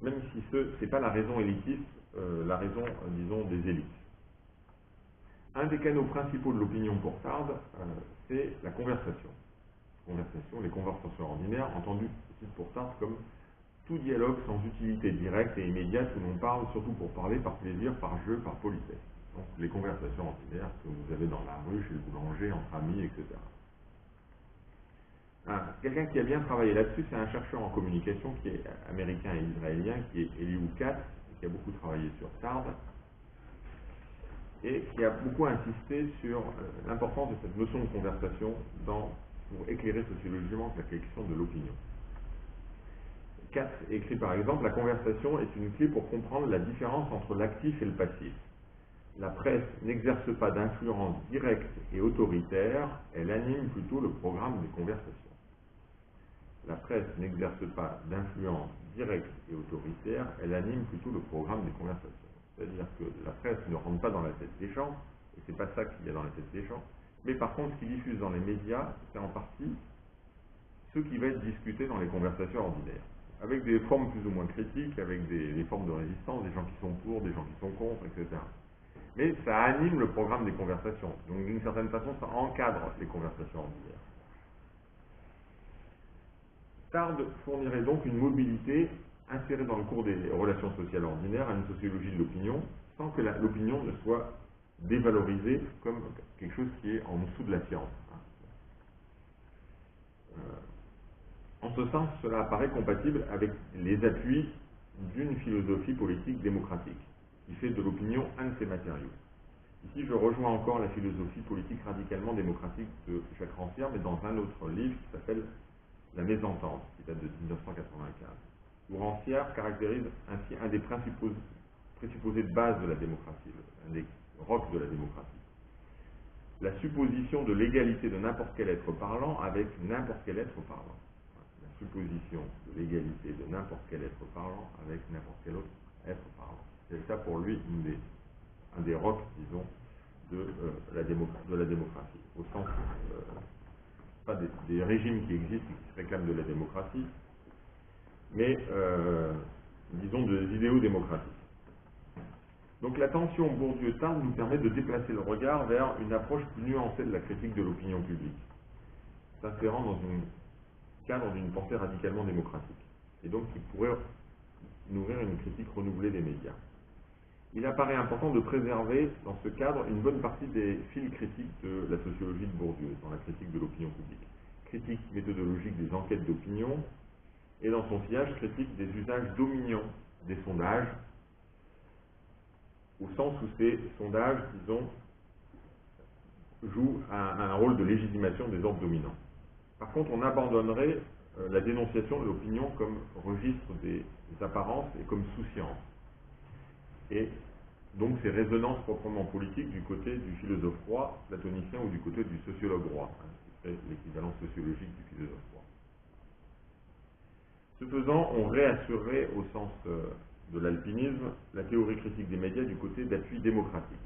Même si c'est pas la raison élitiste, la raison, disons, des élites. Un des canaux principaux de l'opinion pour Tarde, c'est la conversation. Les conversations ordinaires, entendues pour Tarde comme tout dialogue sans utilité directe et immédiate où l'on parle surtout pour parler, par plaisir, par jeu, par politesse. Donc les conversations ordinaires que vous avez dans la rue, chez le boulanger, entre amis, etc. Quelqu'un qui a bien travaillé là-dessus, c'est un chercheur en communication qui est américain et israélien, qui est Elihu Katz, qui a beaucoup travaillé sur Tarde, et qui a beaucoup insisté sur l'importance de cette notion de conversation pour éclairer sociologiquement la question de l'opinion. Katz écrit par exemple, la conversation est une clé pour comprendre la différence entre l'actif et le passif. La presse n'exerce pas d'influence directe et autoritaire, elle anime plutôt le programme des conversations. La presse n'exerce pas d'influence directe et autoritaire, elle anime plutôt le programme des conversations. C'est-à-dire que la presse ne rentre pas dans la tête des gens, et c'est pas ça qu'il y a dans la tête des gens, mais par contre, ce qui diffuse dans les médias, c'est en partie ce qui va être discuté dans les conversations ordinaires, avec des formes plus ou moins critiques, avec des formes de résistance, des gens qui sont pour, des gens qui sont contre, etc. Mais ça anime le programme des conversations. Donc d'une certaine façon, ça encadre les conversations ordinaires. Tarde fournirait donc une mobilité insérée dans le cours des relations sociales ordinaires à une sociologie de l'opinion, sans que l'opinion ne soit dévalorisée comme quelque chose qui est en dessous de la science. En ce sens, cela apparaît compatible avec les appuis d'une philosophie politique démocratique, qui fait de l'opinion un de ses matériaux. Ici, je rejoins encore la philosophie politique radicalement démocratique de Jacques Rancière, mais dans un autre livre qui s'appelle La Mésentente, qui date de 1995, où Rancière caractérise ainsi un des présupposés de base de la démocratie, un des rocs de la démocratie. La supposition de l'égalité de n'importe quel être parlant avec n'importe quel être parlant. La supposition de l'égalité de n'importe quel être parlant avec n'importe quel autre être parlant. C'est ça pour lui un des rocs, disons, de la démocratie, au sens, pas des régimes qui existent et qui se réclament de la démocratie, mais, disons, des idéaux démocratiques. Donc la tension Bourdieu-Tarde nous permet de déplacer le regard vers une approche plus nuancée de la critique de l'opinion publique, s'insérant dans un cadre d'une pensée radicalement démocratique, et donc qui pourrait nourrir une critique renouvelée des médias. Il apparaît important de préserver, dans ce cadre, une bonne partie des fils critiques de la sociologie de Bourdieu, dans la critique de l'opinion publique. Critique méthodologique des enquêtes d'opinion, et dans son sillage, critique des usages dominants des sondages, au sens où ces sondages, disons, jouent un rôle de légitimation des ordres dominants. Par contre, on abandonnerait la dénonciation de l'opinion comme registre des apparences et comme sous-science. Et donc ces résonances proprement politiques du côté du philosophe roi, platonicien, ou du côté du sociologue roi, qui serait l'équivalent sociologique du philosophe roi. Ce faisant, on réassurerait, au sens de l'alpinisme, la théorie critique des médias du côté d'appui démocratique,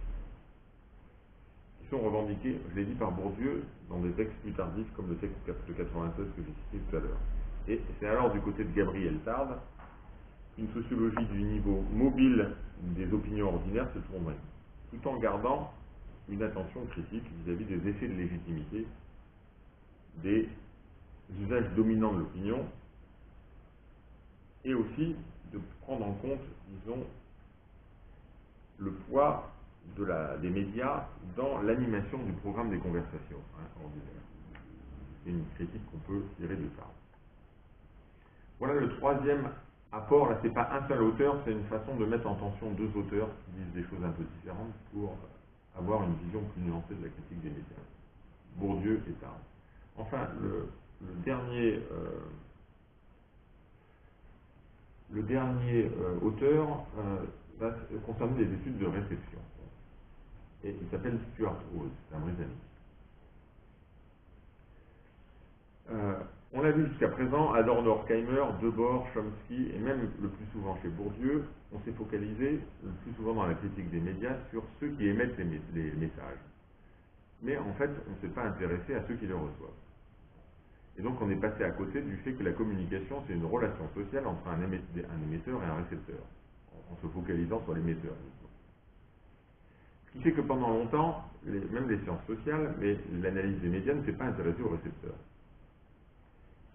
qui sont revendiqués, je l'ai dit, par Bourdieu dans des textes plus tardifs comme le texte de 96 que j'ai cité tout à l'heure. Et c'est alors du côté de Gabriel Tarde qu'une sociologie du niveau mobile des opinions ordinaires se tournerait, tout en gardant une attention critique vis-à-vis des effets de légitimité, des usages dominants de l'opinion, et aussi de prendre en compte, disons, le poids des médias dans l'animation du programme des conversations ordinaires. C'est une critique qu'on peut tirer de ça. Voilà le troisième apport. Là, c'est pas un seul auteur, c'est une façon de mettre en tension deux auteurs qui disent des choses un peu différentes pour avoir une vision plus nuancée de la critique des médias. Bourdieu et Tarde. Enfin, le dernier auteur va concerner les études de réception. Et il s'appelle Stuart Hall, c'est un Britannique. On l'a vu jusqu'à présent, Adorno, Horkheimer, Debord, Chomsky, et même le plus souvent chez Bourdieu, on s'est focalisé le plus souvent dans la critique des médias sur ceux qui émettent les messages. Mais en fait, on ne s'est pas intéressé à ceux qui les reçoivent. Et donc on est passé à côté du fait que la communication, c'est une relation sociale entre un émetteur et un récepteur, en se focalisant sur l'émetteur. Ce qui fait que pendant longtemps, même les sciences sociales, mais l'analyse des médias ne s'est pas intéressée aux récepteurs.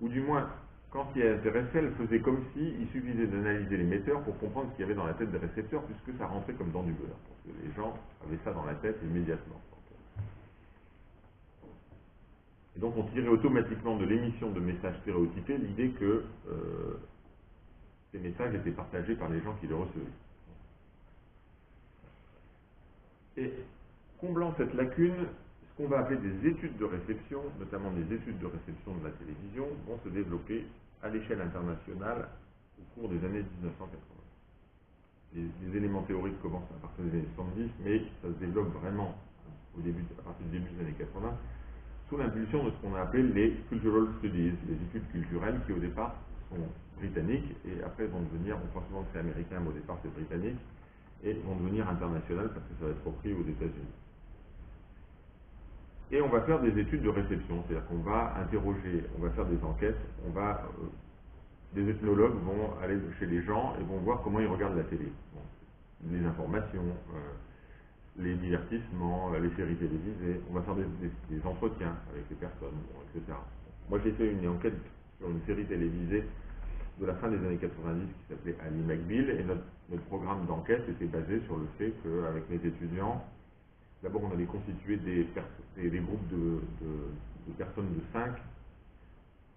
Ou du moins, quand il y intéressait, elle faisait comme s'il suffisait d'analyser l'émetteur pour comprendre ce qu'il y avait dans la tête des récepteurs, puisque ça rentrait comme dans du beurre, parce que les gens avaient ça dans la tête immédiatement. Et donc on tirait automatiquement de l'émission de messages stéréotypés l'idée que ces messages étaient partagés par les gens qui les recevaient. Et comblant cette lacune, ce qu'on va appeler des études de réception, notamment des études de réception de la télévision, vont se développer à l'échelle internationale au cours des années 1980. Les éléments théoriques commencent à partir des années 70, mais ça se développe vraiment à partir du début des années 80, sous l'impulsion de ce qu'on a appelé les cultural studies, les études culturelles qui au départ sont britanniques et après vont devenir, on pense souvent que c'est américain, mais au départ c'est britannique, et vont devenir internationales parce que ça va être repris aux États-Unis. Et on va faire des études de réception, c'est-à-dire qu'on va interroger, on va faire des enquêtes, des ethnologues vont aller chez les gens et vont voir comment ils regardent la télé. Bon, les informations, les divertissements, les séries télévisées, on va faire des entretiens avec les personnes, etc. Moi j'ai fait une enquête sur une série télévisée de la fin des années 90 qui s'appelait Ally McBeal, et notre programme d'enquête était basé sur le fait qu'avec mes étudiants, d'abord on avait constitué des groupes de personnes de 5,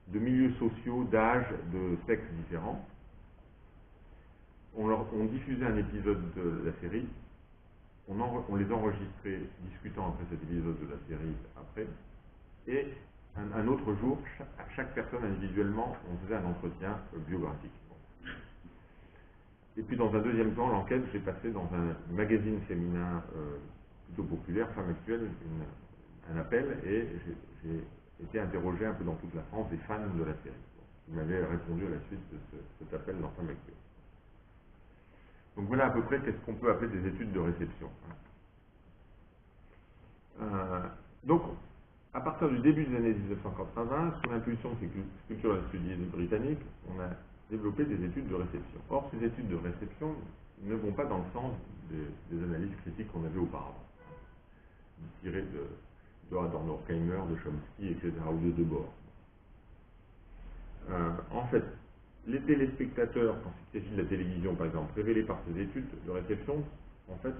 de milieux sociaux, d'âge, de sexes différents. On diffusait un épisode de la série, on les enregistrait discutant après cet épisode de la série après, et un autre jour, chaque personne individuellement, on faisait un entretien biographique. Et puis dans un deuxième temps, l'enquête, j'ai passé dans un magazine féminin plutôt populaire, Femme Actuelle, un appel, et j'ai été interrogé un peu dans toute la France des fans de la série. Ils m'avaient répondu à la suite de cet appel dans Femme Actuelle. Donc voilà à peu près qu'est-ce qu'on peut appeler des études de réception. Donc, à partir du début des années 1980, sous l'impulsion de ces culturels studies britanniques, on a développé des études de réception. Or, ces études de réception ne vont pas dans le sens des analyses critiques qu'on avait auparavant, tirées de Adorno, Horkheimer, de Chomsky, etc., ou de Debord. En fait, les téléspectateurs, quand il s'agit de la télévision par exemple, révélés par ces études de réception, en fait,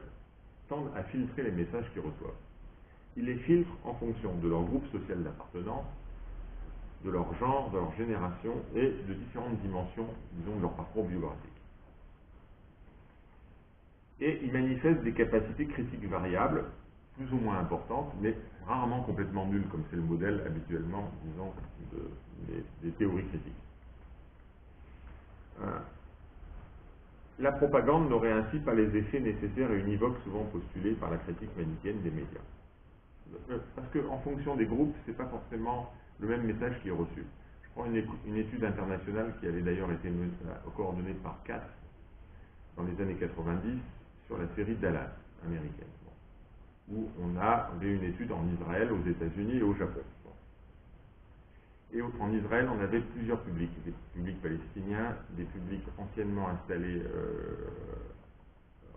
tendent à filtrer les messages qu'ils reçoivent. Ils les filtrent en fonction de leur groupe social d'appartenance, de leur genre, de leur génération et de différentes dimensions, disons, de leur parcours biographique. Et ils manifestent des capacités critiques variables, plus ou moins importantes, mais rarement complètement nulles, comme c'est le modèle habituellement, disons, des théories critiques. La propagande n'aurait ainsi pas les effets nécessaires et univoques souvent postulés par la critique manichéenne des médias. Parce qu'en fonction des groupes, ce n'est pas forcément le même message qui est reçu. Je prends une étude internationale qui avait d'ailleurs été coordonnée par Katz dans les années 90 sur la série Dallas américaine, où on avait une étude en Israël, aux États-Unis et au Japon. Et en Israël, on avait plusieurs publics, des publics palestiniens, des publics anciennement installés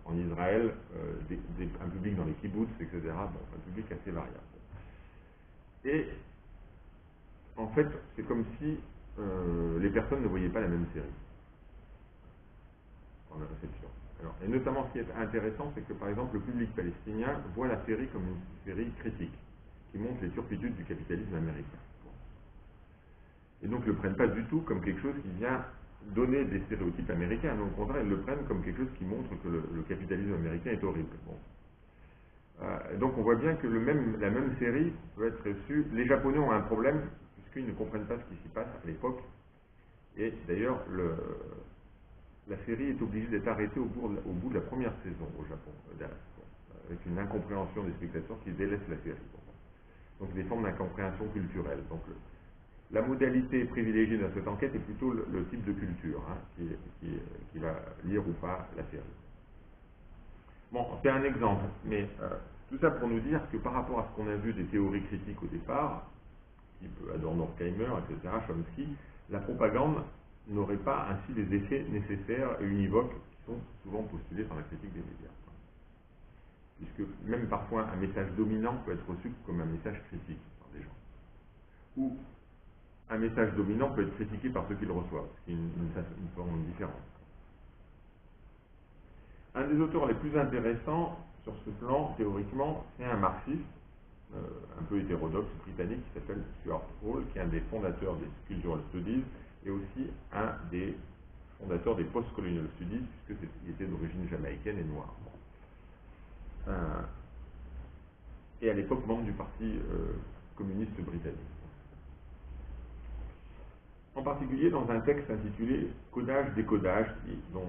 en Israël, un public dans les kibbutz, etc. Bon, un public assez variable. Et en fait, c'est comme si les personnes ne voyaient pas la même série en réception. Alors, et notamment, ce qui est intéressant, c'est que par exemple, le public palestinien voit la série comme une série critique, qui montre les turpitudes du capitalisme américain. Et donc, ils ne le prennent pas du tout comme quelque chose qui vient donner des stéréotypes américains, mais au contraire, ils le prennent comme quelque chose qui montre que le capitalisme américain est horrible. Bon. Donc on voit bien que la même série peut être reçue. Les Japonais ont un problème, puisqu'ils ne comprennent pas ce qui s'y passe à l'époque. Et d'ailleurs, la série est obligée d'être arrêtée au bout de la première saison au Japon, avec une incompréhension des spectateurs qui délaissent la série. Donc des formes d'incompréhension culturelle. Donc, la modalité privilégiée dans cette enquête est plutôt le type de culture qui va lire ou pas la série. Bon, c'est un exemple, mais tout ça pour nous dire que par rapport à ce qu'on a vu des théories critiques au départ, type Adorno, Horkheimer, etc., Chomsky, la propagande n'aurait pas ainsi les effets nécessaires et univoques qui sont souvent postulés par la critique des médias. Puisque même parfois un message dominant peut être reçu comme un message critique par des gens. Ou un message dominant peut être critiqué par ceux qui le reçoivent, ce qui est une forme différente. Un des auteurs les plus intéressants sur ce plan, théoriquement, c'est un marxiste, un peu hétérodoxe britannique, qui s'appelle Stuart Hall, qui est un des fondateurs des Cultural Studies, et aussi un des fondateurs des Post-Colonial Studies, puisqu'il était d'origine jamaïcaine et noire. Et à l'époque membre du Parti communiste britannique. En particulier dans un texte intitulé « Codage-décodage », dont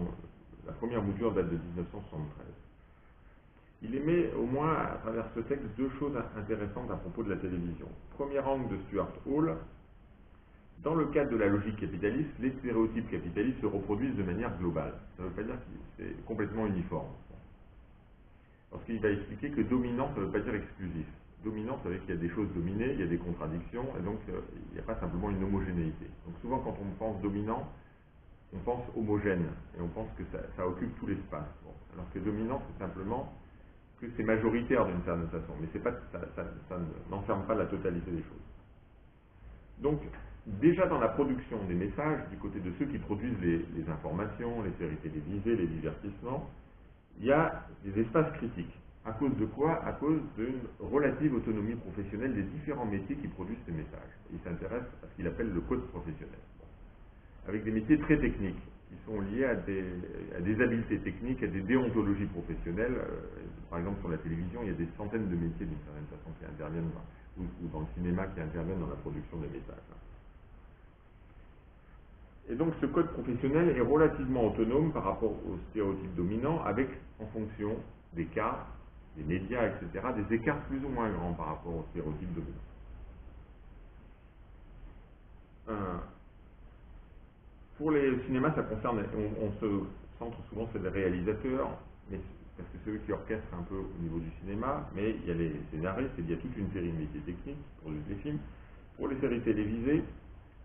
la première mouture date de 1973. Il émet au moins à travers ce texte deux choses intéressantes à propos de la télévision. Premier angle de Stuart Hall, dans le cadre de la logique capitaliste, les stéréotypes capitalistes se reproduisent de manière globale. Ça ne veut pas dire que c'est complètement uniforme. Parce qu'il va expliquer que dominant, ça ne veut pas dire exclusif. Dominant, ça veut dire qu'il y a des choses dominées, il y a des contradictions, et donc il n'y a pas simplement une homogénéité. Donc souvent quand on pense dominant, on pense homogène, et on pense que ça occupe tout l'espace. Bon. Alors que dominant, c'est simplement que c'est majoritaire d'une certaine façon, mais pas, ça n'enferme pas la totalité des choses. Donc, déjà dans la production des messages, du côté de ceux qui produisent les informations, les séries télévisées, les divertissements, il y a des espaces critiques. À cause de quoi? À cause d'une relative autonomie professionnelle des différents métiers qui produisent ces messages. Il s'intéresse à ce qu'il appelle le code professionnel. Avec des métiers très techniques, qui sont liés à des habiletés techniques, à des déontologies professionnelles. Par exemple, sur la télévision, il y a des centaines de métiers d'une certaine façon qui interviennent, ou dans le cinéma qui interviennent dans la production des messages. Et donc ce code professionnel est relativement autonome par rapport aux stéréotypes dominants, avec, en fonction des cas, des médias, etc., des écarts plus ou moins grands par rapport aux stéréotypes dominants. Pour les cinémas, ça concerne, on se centre souvent sur les réalisateurs, mais parce que c'est eux qui orchestrent un peu au niveau du cinéma, mais il y a les scénaristes, et il y a toute une série de métiers techniques pour les films. Pour les séries télévisées,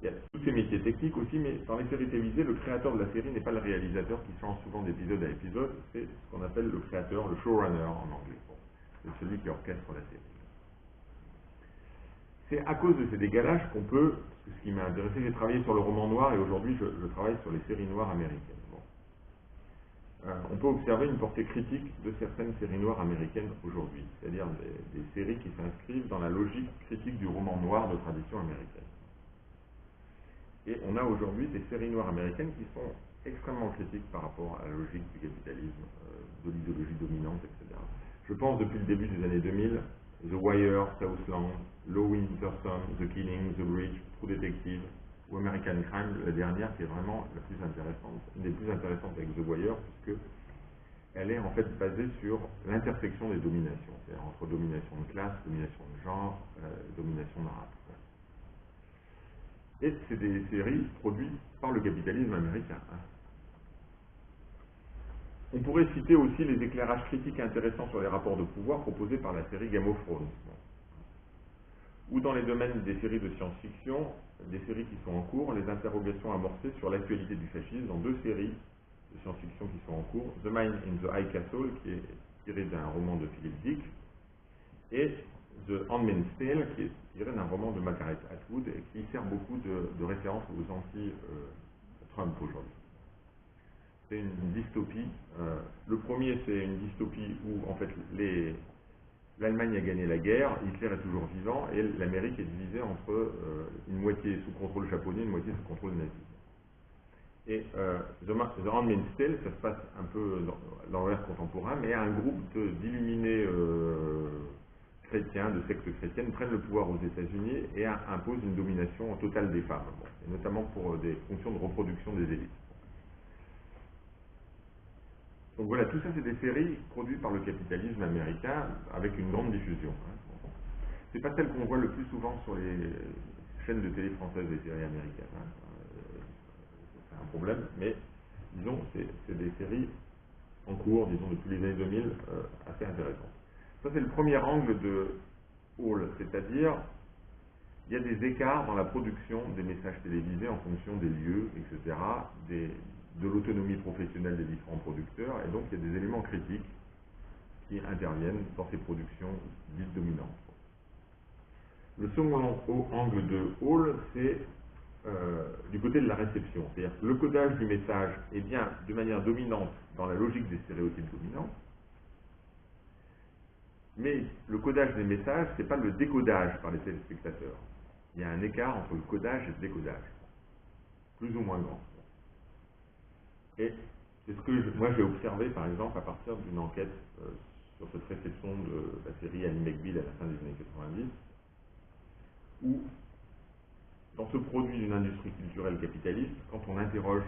il y a tous ces métiers techniques aussi, mais dans les séries télévisées, le créateur de la série n'est pas le réalisateur qui change souvent d'épisode à épisode, c'est ce qu'on appelle le créateur, le showrunner en anglais. Bon, c'est celui qui orchestre la série. C'est à cause de ces décalages qu'on peut, parce que ce qui m'a intéressé, j'ai travaillé sur le roman noir et aujourd'hui je travaille sur les séries noires américaines. Bon. On peut observer une portée critique de certaines séries noires américaines aujourd'hui, c'est-à-dire des séries qui s'inscrivent dans la logique critique du roman noir de tradition américaine. Et on a aujourd'hui des séries noires américaines qui sont extrêmement critiques par rapport à la logique du capitalisme, de l'idéologie dominante, etc. Je pense depuis le début des années 2000, The Wire, Southland, Law Winterson, The Killing, The Bridge, True Detective, ou American Crime, la dernière qui est vraiment la plus intéressante, une des plus intéressantes avec The Wire, puisque elle est en fait basée sur l'intersection des dominations, c'est-à-dire entre domination de classe, domination de genre, domination de race. Et c'est des séries produites par le capitalisme américain. On pourrait citer aussi les éclairages critiques intéressants sur les rapports de pouvoir proposés par la série Game of Thrones. Ou dans les domaines des séries de science-fiction, des séries qui sont en cours, les interrogations amorcées sur l'actualité du fascisme dans deux séries de science-fiction qui sont en cours, The Mine in the High Castle, qui est tiré d'un roman de Philip Dick, et The Handmaid's Tale, qui est tiré d'un roman de Margaret Atwood, et qui sert beaucoup de référence aux anti-Trump aujourd'hui. C'est une dystopie. Le premier, c'est une dystopie où, en fait, l'Allemagne a gagné la guerre, Hitler est toujours vivant, et l'Amérique est divisée entre une moitié sous contrôle japonais et une moitié sous contrôle nazi. Et The Handmaid's Tale, ça se passe un peu dans l'ère contemporain, mais un groupe d'illuminés chrétiens, de sectes chrétiennes, prennent le pouvoir aux États-Unis et imposent une domination totale des femmes, et notamment pour des fonctions de reproduction des élites. Donc voilà, tout ça c'est des séries produites par le capitalisme américain avec une grande diffusion. C'est pas celle qu'on voit le plus souvent sur les chaînes de télé françaises, les séries américaines. C'est un problème, mais disons, c'est des séries en cours, disons depuis les années 2000, assez intéressantes. Ça c'est le premier angle de Hall, c'est-à-dire il y a des écarts dans la production des messages télévisés en fonction des lieux, etc., de l'autonomie professionnelle des différents producteurs, et donc il y a des éléments critiques qui interviennent dans ces productions dites dominantes. Le second angle de Hall, c'est du côté de la réception, c'est-à-dire que le codage du message est bien de manière dominante dans la logique des stéréotypes dominants, mais le codage des messages, ce n'est pas le décodage par les téléspectateurs. Il y a un écart entre le codage et le décodage, plus ou moins grand. Et c'est ce que moi j'ai observé par exemple à partir d'une enquête sur cette réception de la série Annie McBeal à la fin des années 90, où dans ce produit d'une industrie culturelle capitaliste, quand on a interrogé